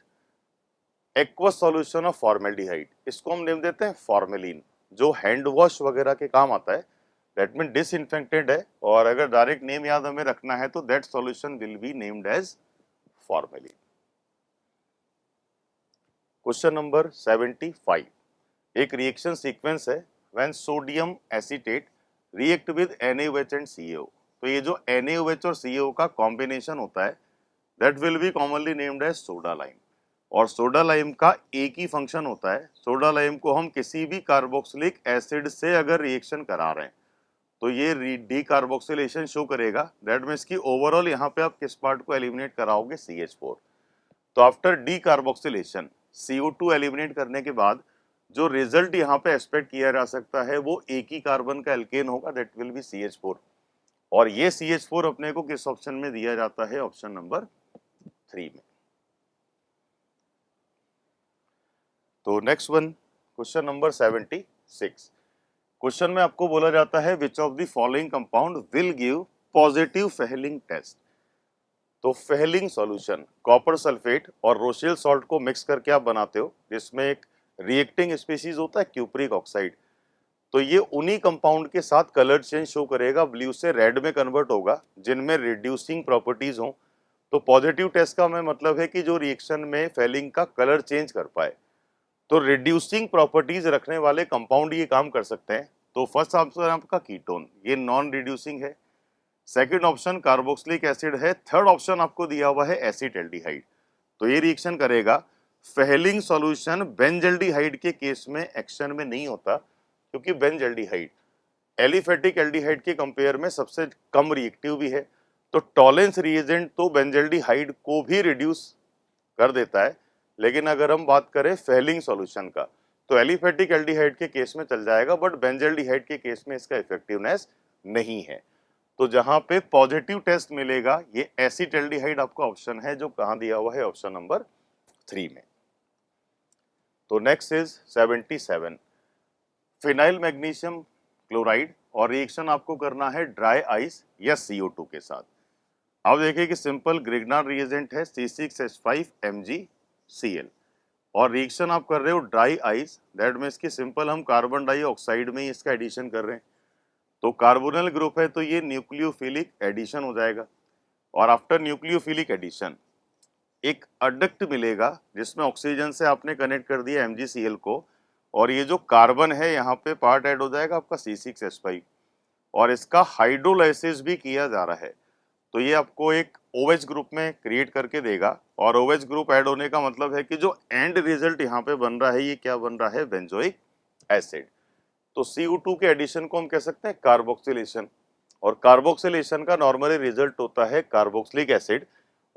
Speaker 1: एक्वस सॉल्यूशन ऑफ फॉर्मेल्डिहाइड, इसको हम नेम देते हैं फॉर्मेलिन, जो हैंड वॉश वगैरह के काम आता है। दैट मीन डिसइंफेक्टेड है, और अगर डायरेक्ट नेम याद हमें रखना है तो that solution will be named as formalin. Question number 75, एक रिएक्शन सीक्वेंस है when sodium acetate react with NaOH and CaO। तो ये जो NaOH और CaO का कॉम्बिनेशन होता है that will be commonly named as soda lime. और सोडा लाइम का एक ही फंक्शन होता है, सोडा लाइम को हम किसी भी कार्बोक्सिलिक एसिड से अगर रिएक्शन करा रहे हैं तो ये डी कार्बोक्सिलेशन शो करेगा। दैट मीन्स कि ओवरऑल यहाँ पे आप किस पार्ट को एलिमिनेट कराओगे, CH4। तो after D carboxylation CO2 eliminate करने के बाद जो रिजल्ट यहाँ पे एक्सपेक्ट किया जा सकता है वो एक ही कार्बन का एल्केन होगा, दैट विल बी CH4। और ये CH4 अपने को किस ऑप्शन में दिया जाता है, ऑप्शन नंबर 3 में। तो नेक्स्ट वन क्वेश्चन नंबर 76, क्वेश्चन में आपको बोला जाता है which of the following compound will give positive Fehling test. तो फेहलिंग सॉल्यूशन कॉपर सल्फेट और रोशेल सॉल्ट को मिक्स करके आप बनाते हो, जिसमें एक रिएक्टिंग स्पीशीज होता है क्यूप्रिक ऑक्साइड। तो ये उन्हीं कंपाउंड के साथ कलर चेंज शो करेगा, ब्लू से रेड में कन्वर्ट होगा, जिनमें रिड्यूसिंग प्रॉपर्टीज हो। तो पॉजिटिव टेस्ट का मैं मतलब है कि जो रिएक्शन में फेहलिंग का कलर चेंज कर पाए। तो रिड्यूसिंग प्रॉपर्टीज रखने वाले कंपाउंड ये काम कर सकते हैं। तो फर्स्ट ऑप्शन आपका कीटोन, ये नॉन रिड्यूसिंग है। सेकंड ऑप्शन कार्बोक्सिलिक एसिड है। थर्ड ऑप्शन आपको दिया हुआ है एसिटाल्डिहाइड। तो ये रिएक्शन करेगा। फेहलिंग सॉल्यूशन बेंजल्डिहाइड के केस में एक्शन में नहीं होता, क्योंकि बेंजल्डिहाइड एलिफेटिक एल्डिहाइड के कंपेयर में सबसे कम रिएक्टिव भी है। तो टॉलेंस रिएजेंट तो बेंजल्डिहाइड को भी रिड्यूस कर देता है, लेकिन अगर हम बात करें फेहलिंग सॉल्यूशन का तो एलिफेटिक एल्डिहाइड के केस में चल जाएगा, बट बेंजल्डिहाइड के केस में इसका इफेक्टिवनेस नहीं है। तो जहां पे पॉजिटिव टेस्ट मिलेगा ये एसिटाल्डिहाइड आपका ऑप्शन है, जो कहां दिया हुआ है, ऑप्शन नंबर 3 में। तो next is 77 phenyl magnesium chloride और रिएक्शन आपको करना है ड्राई आइस या CO2 के साथ। अब देखिए कि सिंपल ग्रिग्नार्ड रिएजेंट है C6H5MgCl और रिएक्शन आप कर रहे हो ड्राई आइस, दैट मीन्स कि सिंपल हम कार्बन डाइऑक्साइड में ही इसका एडिशन कर रहे हैं। तो कार्बोनिल ग्रुप है तो ये न्यूक्लियोफिलिक एडिशन हो जाएगा और आफ्टर न्यूक्लियोफिलिक एडिशन एक अडक्ट मिलेगा जिसमें ऑक्सीजन से आपने कनेक्ट कर दिया MgCl को और ये जो कार्बन है यहाँ पे पार्ट ऐड हो जाएगा आपका C6H5 और इसका हाइड्रोलाइसिस भी किया जा रहा है तो ये आपको एक OH ग्रुप में क्रिएट करके देगा और OH ग्रुप ऐड होने का मतलब है कि जो एंड रिजल्ट यहाँ पे बन रहा है ये क्या बन रहा है, बेंजोइक एसिड। तो CO2 के एडिशन को हम कह सकते हैं कार्बोक्सिलेशन और कार्बोक्सिलेशन का नॉर्मली रिजल्ट होता है कार्बोक्सिलिक एसिड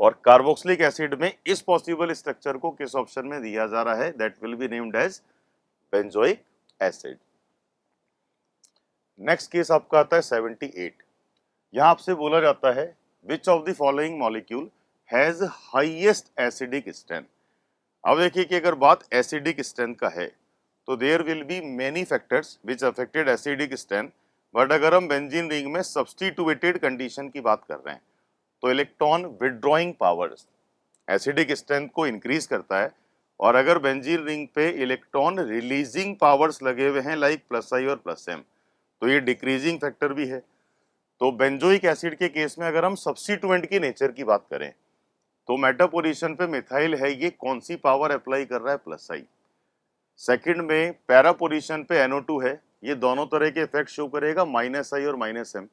Speaker 1: और कार्बोक्सिलिक एसिड में इस पॉसिबल स्ट्रक्चर को किस ऑप्शन में दिया जा रहा है, that will be named as benzoic acid. Next case आपका आता है 78। यहां आपसे बोला जाता है which of the following molecule has highest acidic strength. अब देखिए कि अगर बात एसिडिक स्ट्रेंथ का है तो there will be many factors which affected acidic strength, but अगर हम बेंजीन रिंग में सब्स्टिट्यूटेड कंडीशन की बात कर रहे हैं तो electron withdrawing powers acidic strength को इंक्रीज करता है और अगर बेंजीन रिंग पे इलेक्ट्रॉन रिलीजिंग पावर्स लगे हुए हैं लाइक +I और +M तो ये डिक्रीजिंग फैक्टर भी है। तो बेंजोइक एसिड के केस में अगर हम सब्स्टिट्यूएंट की नेचर की बात करें तो मेटा पोजीशन पे मिथाइल है, ये कौन सी पावर अप्लाई कर रहा है, +I। सेकंड में पैरा पोजीशन पे NO2 है, ये दोनों तरह के इफेक्ट शो करेगा -I और -M।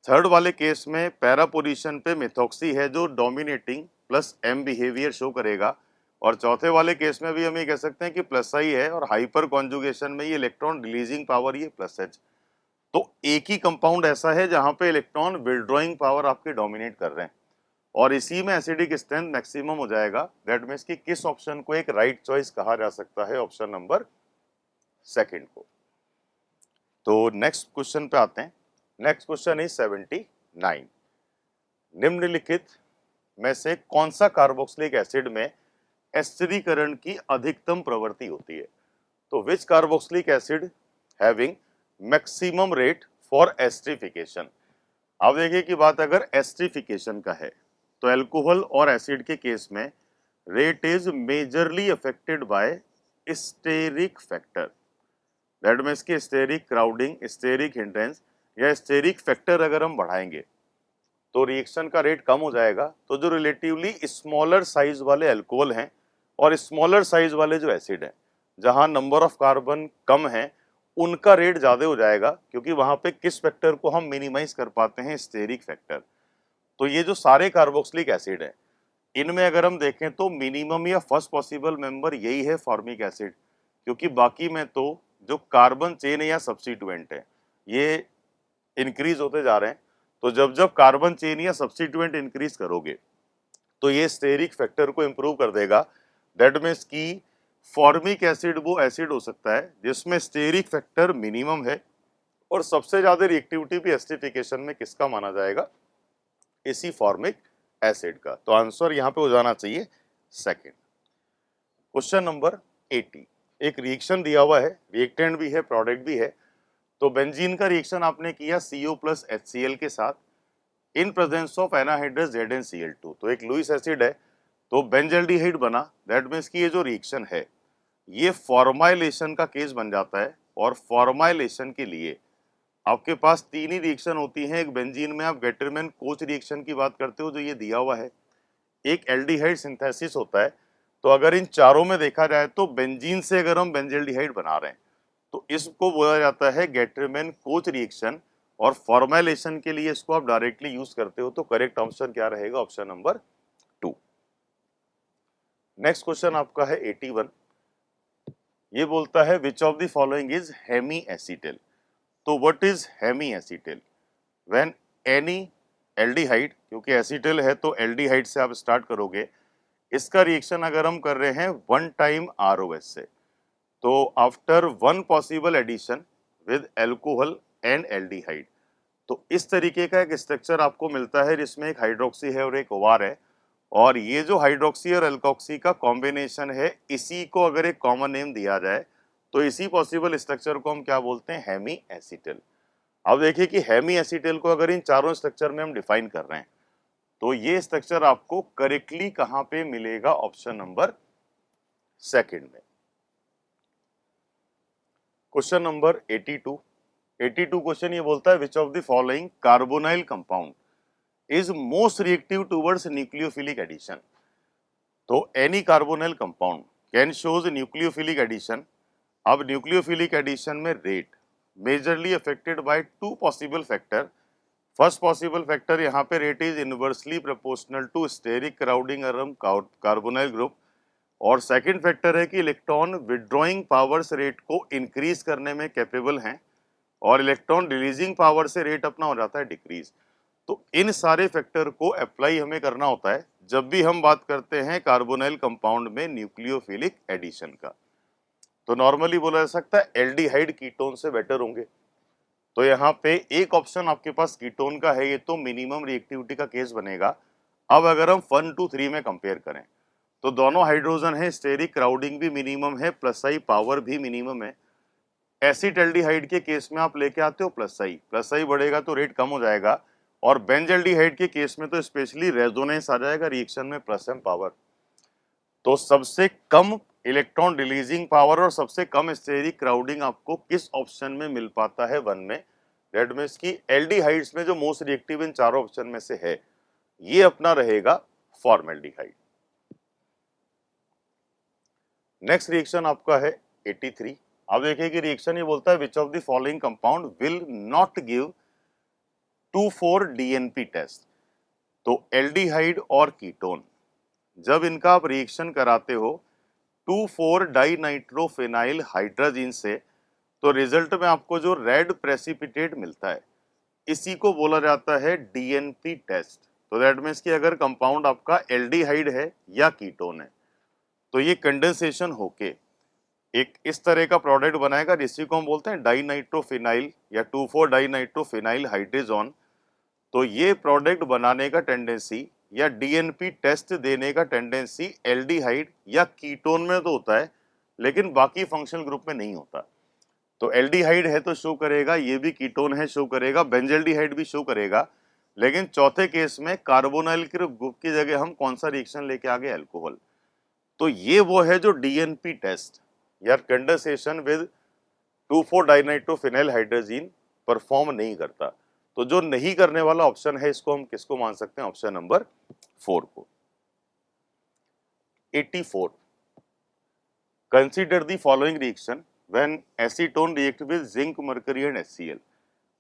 Speaker 1: थर्ड वाले केस में पैरा पोजीशन पे मिथॉक्सी है जो डोमिनेटिंग +M बिहेवियर शो करेगा और चौथे वाले केस में भी हम ये कह सकते हैं कि +I है और हाइपर कॉन्जुगेशन में ये इलेक्ट्रॉन रिलीजिंग पावर ये +H। तो एक ही कंपाउंड ऐसा है जहां पे इलेक्ट्रॉन विड्रॉइंग पावर आपके डोमिनेट कर रहे हैं और इसी में एसिडिक स्ट्रेंथ मैक्सिमम हो जाएगा। दैट मीन्स कि किस ऑप्शन को एक राइट चॉइस कहा जा सकता है, ऑप्शन नंबर सेकंड को। तो नेक्स्ट क्वेश्चन पे आते हैं। Next question is 79। निम्नलिखित में से कौन सा कार्बोक्सिलिक एसिड में एस्टरीकरण की अधिकतम प्रवृत्ति होती है। तो which carboxylic acid having maximum rate for esterification. अब देखिए कि बात अगर एस्टरीफिकेशन का है तो अल्कोहल और एसिड के केस में rate is majorly affected by steric factor. That means कि स्टेरिक क्राउडिंग, स्टेरिक हिंड्रेंस या स्टेरिक फैक्टर अगर हम बढ़ाएंगे तो रिएक्शन का रेट कम हो जाएगा। तो जो रिलेटिवली स्मॉलर साइज वाले अल्कोहल हैं और स्मॉलर साइज वाले जो एसिड हैं जहां नंबर ऑफ कार्बन कम है उनका रेट ज्यादा हो जाएगा क्योंकि वहां पे किस फैक्टर को हम मिनिमाइज कर पाते हैं, स्टेरिक फैक्टर। तो ये जो सारे कार्बोक्सिलिक एसिड है इनमें अगर हम देखें तो मिनिमम या फर्स्ट पॉसिबल मेंबर यही है फॉर्मिक एसिड, क्योंकि बाकी में तो जो कार्बन चेन या सब्स्टिट्यूएंट है ये इंक्रीज होते जा रहे हैं। तो जब जब कार्बन चेन या सब्स्टिट्यूएंट इंक्रीज करोगे तो ये स्टेरिक फैक्टर को इंप्रूव कर देगा। दैट मीन्स की फॉर्मिक एसिड वो एसिड हो सकता है जिसमें स्टेरिक फैक्टर मिनिमम है और सबसे ज्यादा रिएक्टिविटी भी एस्टरीफिकेशन में किसका माना जाएगा, इसी फॉर्मिक एसिड का। तो आंसर यहाँ पे हो जाना चाहिए सेकंड। Question number 80। एक रिएक्शन दिया हुआ है, रिएक्टेंट भी है, प्रोडक्ट भी है। तो बेंजीन का रिएक्शन आपने किया CO + HCl के साथ इन प्रेजेंस ऑफ एनाहाइड्रस ZnCl2। तो एक लुईस एसिड है तो बेंजल्डिहाइड बना। दैट मीन्स कि ये जो रिएक्शन है ये फॉर्माइलेशन का केस बन जाता है और फॉर्माइलेशन के लिए आपके पास तीन ही रिएक्शन होती हैं। एक बेंजीन में आप गेटरमैन कोच रिएक्शन की बात करते हो जो ये दिया हुआ है, एक एल्डिहाइड सिंथेसिस होता है। तो अगर इन चारों में देखा जाए तो बेंजीन से अगर हम बेंजल्डिहाइड बना रहे हैं तो इसको बोला जाता है गेटरमैन कोच रिएक्शन और फॉर्माइलेशन के लिए इसको आप डायरेक्टली यूज करते हो। तो करेक्ट ऑप्शन क्या रहेगा, ऑप्शन नंबर 2। नेक्स्ट क्वेश्चन आपका है 81। ये बोलता है which of the following is hemiacetal. तो what is hemiacetal, when any aldehyde, क्योंकि एसीटेल है तो एल्डिहाइड से आप स्टार्ट करोगे, इसका रिएक्शन अगर हम कर रहे हैं 1 टाइम ROH से तो after 1 possible addition with alcohol and aldehyde तो इस तरीके का एक स्ट्रक्चर आपको मिलता है जिसमें एक हाइड्रोक्सी है और एक OR है और ये जो हाइड्रोक्सी और एल्कोक्सी का कॉम्बिनेशन है, इसी को अगर एक कॉमन नेम दिया जाए तो इसी पॉसिबल स्ट्रक्चर को हम क्या बोलते हैं, हेमी एसीटिल। अब देखिए कि हेमी एसीटिल को अगर इन चारों स्ट्रक्चर में हम डिफाइन कर रहे हैं तो ये स्ट्रक्चर आपको करेक्टली कहां पे मिलेगा, ऑप्शन नंबर सेकंड में। क्वेश्चन नंबर 82 क्वेश्चन ये बोलता है which of the following carbonyl compound is most reactive towards nucleophilic addition. तो any carbonyl compound can shows nucleophilic addition. अब न्यूक्लियोफिलिक एडिशन में rate majorly affected by two possible factor. First possible factor यहाँ पे rate is inversely proportional to steric crowding around carbonyl group, और second factor है कि electron withdrawing powers rate को increase करने में कैपेबल हैं और इलेक्ट्रॉन रिलीजिंग पावर से रेट अपना हो जाता है डिक्रीज। तो इन सारे फैक्टर को अप्लाई हमें करना होता है जब भी हम बात करते हैं कार्बोनाइल कंपाउंड में न्यूक्लियोफिलिक एडिशन का। तो नॉर्मली बोला जा सकता है एल्डिहाइड कीटोन से बेटर होंगे। तो यहाँ पे एक ऑप्शन आपके पास कीटोन का है, ये तो मिनिमम रिएक्टिविटी का केस बनेगा। अब अगर हम 1, 2, 3 में कंपेयर करें तो दोनों हाइड्रोजन है, स्टेरिक क्राउडिंग भी मिनिमम है, प्लस आई पावर भी मिनिमम है। एसिटाल्डिहाइड के केस में आप लेके आते हो प्लस आई बढ़ेगा तो रेट कम हो जाएगा, और बेंजाल्डिहाइड के केस में तो स्पेशली रेजोनेंस आ जाएगा रिएक्शन में, प्लस एम पावर। तो सबसे कम इलेक्ट्रॉन रिलीजिंग पावर और सबसे कम स्टेरिक क्राउडिंग आपको किस ऑप्शन में मिल पाता है, 1 में। दैट मींस की एल्डिहाइड्स में जो मोस्ट रिएक्टिव इन चारों ऑप्शन में से है ये अपना रहेगा फॉर्मेल्डिहाइड। नेक्स्ट रिएक्शन आपका है 83। अब देखिए कि रिएक्शन ये बोलता है which of the following compound will not give 2,4-DNP test. तो एल्डिहाइड और कीटोन जब इनका आप रिएक्शन कराते हो 2,4-डाइनाइट्रोफेनाइल हाइड्राजीन से तो रिजल्ट में आपको जो रेड प्रेसिपिटेट मिलता है इसी को बोला जाता है डीएनपी टेस्ट। तो दैट मीन्स कि अगर कंपाउंड आपका एल्डिहाइड है या कीटोन है तो ये कंडेंसेशन होके एक इस तरह का प्रोडक्ट बनाएगा जिसी को हम बोलते हैं डाइनाइट्रोफिनाइल या 2,4-डाइनाइट्रोफिनाइल हाइड्रेजोन। तो ये प्रोडक्ट बनाने का टेंडेंसी या डीएनपी टेस्ट देने का टेंडेंसी एल्डिहाइड या कीटोन में तो होता है लेकिन बाकी फंक्शनल ग्रुप में नहीं होता। तो एल्डिहाइड है तो शो करेगा, ये भी कीटोन है शो करेगा, बेंजाल्डिहाइड भी शो करेगा, लेकिन चौथे केस में कार्बोनाइल के ग्रुप की जगह हम कौन सा रिएक्शन लेके आ गए, अल्कोहल। तो ये वो है जो डीएनपी टेस्ट या कंडेंसेशन विद 2,4-डाइनाइट्रोफिनाइल हाइड्रोजीन परफॉर्म नहीं करता। तो जो नहीं करने वाला ऑप्शन है इसको हम किसको मान सकते हैं, ऑप्शन नंबर 4 को। 84 consider the following reaction when acetone react with zinc mercury and HCl।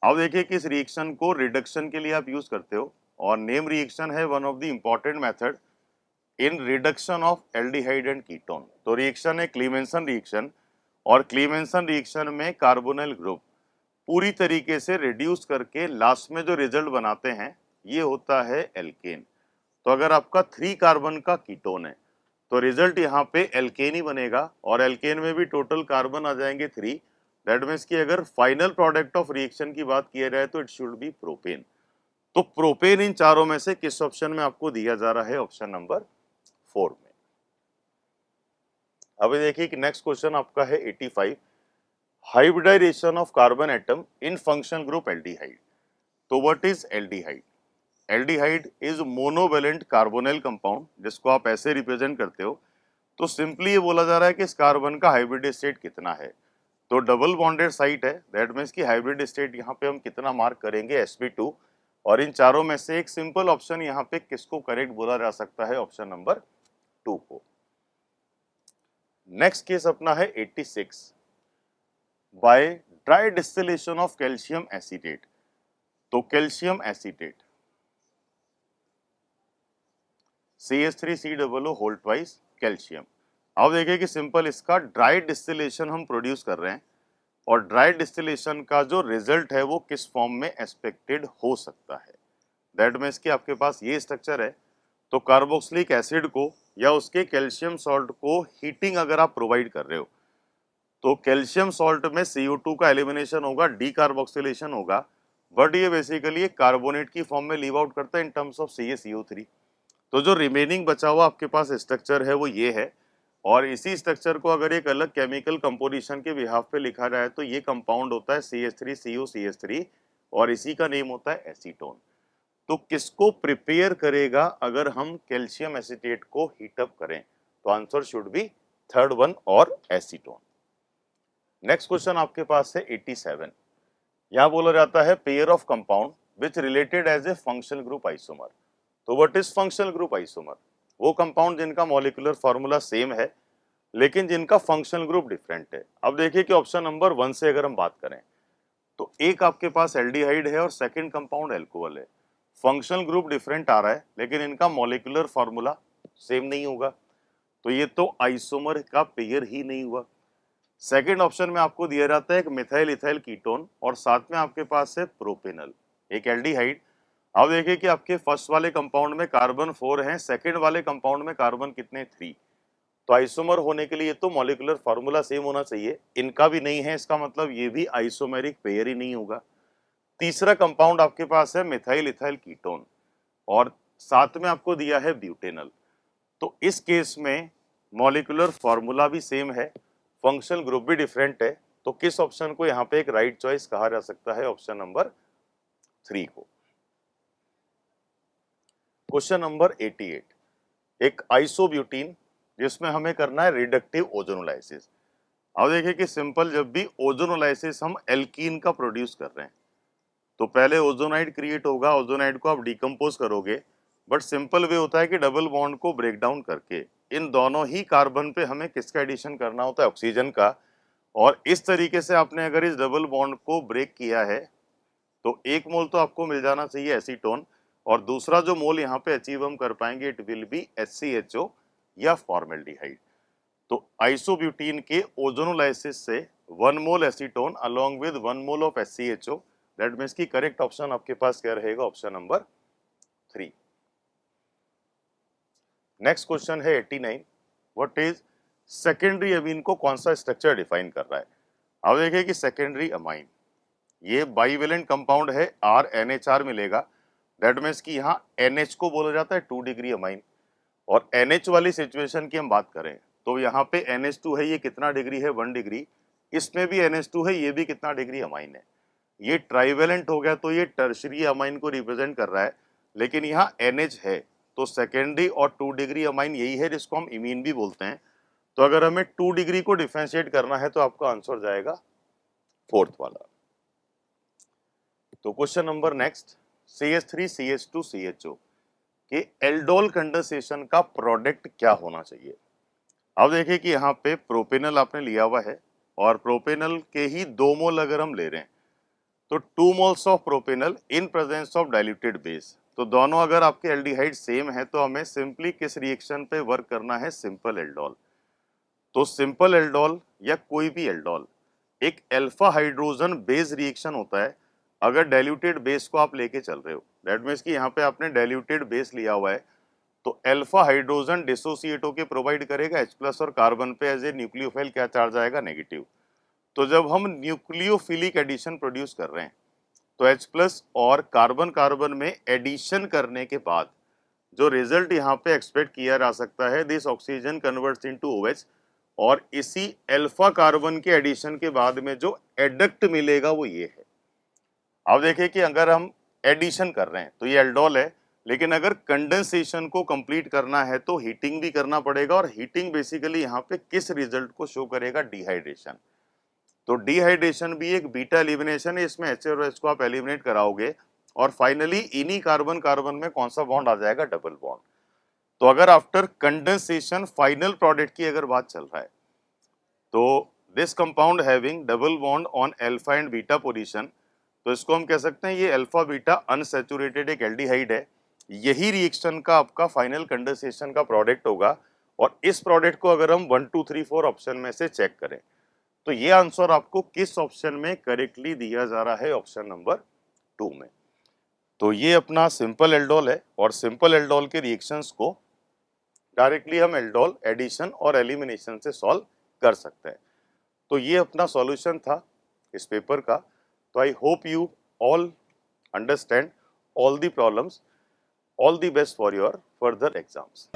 Speaker 1: अब देखिए कि इस रिएक्शन को रिडक्शन के लिए आप यूज करते हो और नेम रिएक्शन है one of the important method in reduction of aldehyde and ketone. तो रिएक्शन है क्लीमेंसन रिएक्शन, और क्लीमेंसन रिएक्शन में कार्बोनाइल ग्रुप पूरी तरीके से रिड्यूस करके लास्ट में जो रिजल्ट बनाते हैं ये होता है एल्केन। तो अगर आपका 3 कार्बन का कीटोन है तो रिजल्ट यहाँ पे एल्केन ही बनेगा, और एल्केन में भी टोटल कार्बन आ जाएंगे 3। दैट मीन्स कि अगर फाइनल प्रोडक्ट ऑफ रिएक्शन की बात किया जाए तो इट शुड बी प्रोपेन। तो प्रोपेन इन चारों में से किस ऑप्शन में आपको दिया जा रहा है, ऑप्शन नंबर 4 में। अभी देखिए कि नेक्स्ट क्वेश्चन आपका है 85 hybridization of carbon atom in functional group aldehyde. तो what is aldehyde? Aldehyde is monovalent carbonyl compound, जिसको आप ऐसे रिप्रेजेंट करते हो। तो सिंपली ये बोला जा रहा है कि इस कार्बन का हाइब्रिड स्टेट कितना है। तो डबल बॉन्डेड साइट है, दैट मीन्स की हाइब्रिड स्टेट यहाँ पे हम कितना मार्क करेंगे, sp2। और इन चारों में से एक सिंपल ऑप्शन यहाँ पे किसको करेक्ट बोला जा सकता है, ऑप्शन नंबर 2 को। नेक्स्ट केस अपना है 86 by dry distillation of calcium acetate. तो calcium acetate CH3COO whole twice calcium. अब देखिए कि सिंपल इसका ड्राई डिस्टिलेशन हम प्रोड्यूस कर रहे हैं, और ड्राई डिस्टिलेशन का जो रिजल्ट है वो किस फॉर्म में एक्सपेक्टेड हो सकता है। दैट मीन्स कि आपके पास ये स्ट्रक्चर है, तो कार्बोक्सिलिक एसिड को या उसके कैल्शियम सॉल्ट को हीटिंग अगर आप प्रोवाइड कर रहे हो तो कैल्शियम सॉल्ट में CO2 का एलिमिनेशन होगा, डीकार्बोक्सिलेशन होगा, बट ये बेसिकली एक कार्बोनेट की फॉर्म में लीव आउट करता है इन टर्म्स ऑफ CaCO3। तो जो रिमेनिंग बचा हुआ आपके पास स्ट्रक्चर है वो ये है, और इसी स्ट्रक्चर को अगर एक अलग केमिकल कंपोजिशन के बिहाफ पे लिखा जाए तो ये कंपाउंड होता है CH3COCH3 और इसी का नेम होता है एसीटोन। तो किसको प्रिपेयर करेगा अगर हम कैल्शियम एसीटेट को हीट अप करें? तो answer should be third one और एसीटोन। नेक्स्ट क्वेश्चन आपके पास है 87। यहां बोला जाता है pair of compound which related as a functional group isomer. तो what is functional group isomer? वो कंपाउंड जिनका मॉलिक्यूलर फॉर्मूला सेम है लेकिन जिनका फंक्शनल ग्रुप डिफरेंट है। अब देखिए कि ऑप्शन नंबर 1 से अगर हम बात करें तो एक आपके पास एल्डिहाइड है और सेकंड कंपाउंड एल्कोहल है। फंक्शनल ग्रुप डिफरेंट आ रहा है लेकिन इनका मॉलिक्यूलर फॉर्मूला सेम नहीं होगा, तो ये तो आइसोमर का पेयर ही नहीं हुआ। सेकंड ऑप्शन में आपको दिया जाता है एक मिथाइल इथाइल कीटोन और साथ में आपके पास है प्रोपेनल, एक एल्डिहाइड। अब देखिए कि आपके फर्स्ट वाले कंपाउंड में कार्बन 4 है, सेकंड वाले कंपाउंड में कार्बन कितने 3। तो आइसोमर होने के लिए तो मॉलिक्यूलर फार्मूला सेम होना चाहिए, इनका भी नहीं है, इसका मतलब ये भी आइसोमेरिक पेयर ही नहीं होगा। तीसरा कंपाउंड आपके पास है मिथाइल इथाइल कीटोन और साथ में आपको दिया है ब्यूटेनल। तो इस केस में मॉलिक्यूलर फार्मूला भी सेम है, फंक्शनल ग्रुप भी डिफरेंट है, तो किस ऑप्शन को यहाँ पे एक राइट चॉइस कहा जा सकता है? ऑप्शन नंबर 3 को। क्वेश्चन नंबर 88, एक आइसोब्यूटीन जिसमें हमें करना है रिडक्टिव ओजोनोलाइसिस। अब देखिए कि सिंपल, जब भी ओजोनोलाइसिस हम एल्कीन का प्रोड्यूस कर रहे हैं तो पहले ओजोनाइड क्रिएट होगा, ओजोनाइड को आप डिकम्पोज करोगे, बट सिंपल वे होता है कि डबल बॉन्ड को ब्रेक डाउन करके इन दोनों ही कार्बन पे हमें किसका एडिशन करना होता है? ऑक्सीजन का। और इस तरीके से आपने अगर इस डबल बॉन्ड को ब्रेक किया है तो एक मोल तो आपको मिल जाना चाहिए एसीटोन, और दूसरा जो मोल यहाँ पे अचीव हम कर पाएंगे इट विल बी HCHO या फॉर्मेल्डिहाइड। तो आइसोब्यूटीन के ओजोनोलाइसिस से 1 mole acetone along with 1 mole of HCHO, that means की करेक्ट ऑप्शन आपके पास क्या रहेगा? Option number 3। नेक्स्ट क्वेश्चन है 89, व्हाट इज सेकेंडरी अमीन को कौन सा स्ट्रक्चर डिफाइन कर रहा है? अब देखिए कि सेकेंडरी अमाइन ये बाइवेलेंट कंपाउंड है, RNHR मिलेगा, दैट मीन्स कि यहाँ NH को बोला जाता है 2 डिग्री अमाइन। और NH वाली सिचुएशन की हम बात करें तो यहाँ पे NH2 है, ये कितना डिग्री है? 1 डिग्री। इसमें भी NH2 है, ये भी कितना डिग्री अमाइन है? ये ट्राइवेलेंट हो गया, तो ये टर्शरी अमाइन को रिप्रेजेंट कर रहा है, लेकिन यहाँ NH है तो सेकेंडरी और 2 डिग्री अमाइन यही है जिसको हम इमीन भी बोलते हैं। तो अगर हमें 2 डिग्री को डिफरेंशिएट करना है तो आपका आंसर जाएगा फोर्थ वाला। तो क्वेश्चन नंबर नेक्स्ट, CH3CH2CHO के एल्डोल कंडेंसेशन का प्रोडक्ट क्या होना चाहिए? अब देखिए कि यहाँ पे प्रोपेनल आपने लिया हुआ है और प्रोपेनल के ही 2 मोल अगर हम ले रहे हैं तो 2 moles of propanal in presence of diluted base. तो दोनों अगर आपके एल्डिहाइड सेम है तो हमें सिंपली किस रिएक्शन पे वर्क करना है? Simple aldol. तो सिंपल एल्डोल या कोई भी एल्डोल एक अल्फा हाइड्रोजन बेस रिएक्शन होता है अगर डाइल्यूटेड बेस को आप लेके चल रहे हो। दैट मीन्स कि यहाँ पे आपने डाइल्यूटेड बेस लिया हुआ है तो अल्फा हाइड्रोजन डिसोसिएट होके प्रोवाइड करेगा H+ और कार्बन पे एज ए न्यूक्लियोफाइल क्या चार्ज आएगा? नेगेटिव। तो जब हम न्यूक्लियोफिलिक एडिशन प्रोड्यूस कर रहे हैं तो H+ और कार्बन कार्बन में एडिशन करने के बाद जो रिजल्ट यहाँ पे एक्सपेक्ट किया जा सकता है, this oxygen converts into OH, और इसी अल्फा कार्बन के एडिशन के बाद में जो एडक्ट मिलेगा वो ये है। अब देखिए कि अगर हम एडिशन कर रहे हैं तो ये एल्डोल है, लेकिन अगर कंडेंसेशन को कंप्लीट करना है तो हीटिंग भी करना पड़ेगा, और हीटिंग बेसिकली यहाँ पे किस रिजल्ट को शो करेगा? डिहाइड्रेशन। तो डिहाइड्रेशन भी एक बीटा एलिमिनेशन है, इसमें H और H को आप एलिमिनेट कराओगे और फाइनली इन्हीं कार्बन कार्बन में कौन सा बॉन्ड आ जाएगा? Double bond. तो अगर आफ्टर कंडेंसेशन फाइनल प्रोडक्ट की अगर बात चल रहा है तो this compound having double bond on alpha and beta position, तो इसको हम कह सकते हैं ये अल्फा बीटा अनसैचुरेटेड एक एल्डिहाइड है। यही रिएक्शन का आपका फाइनल कंडेंसेशन का प्रोडक्ट होगा, और इस प्रोडक्ट को अगर हम 1 2 3 4 ऑप्शन में से चेक करें तो ये आंसर आपको किस ऑप्शन में करेक्टली दिया जा रहा है? ऑप्शन नंबर 2 में। तो ये अपना सिंपल एल्डोल है और सिंपल एल्डोल के रिएक्शंस को डायरेक्टली हम एल्डोल एडिशन और एलिमिनेशन से सॉल्व कर सकते हैं। तो ये अपना सॉल्यूशन था इस पेपर का। तो I hope you all understand all the problems. All the best for your further exams.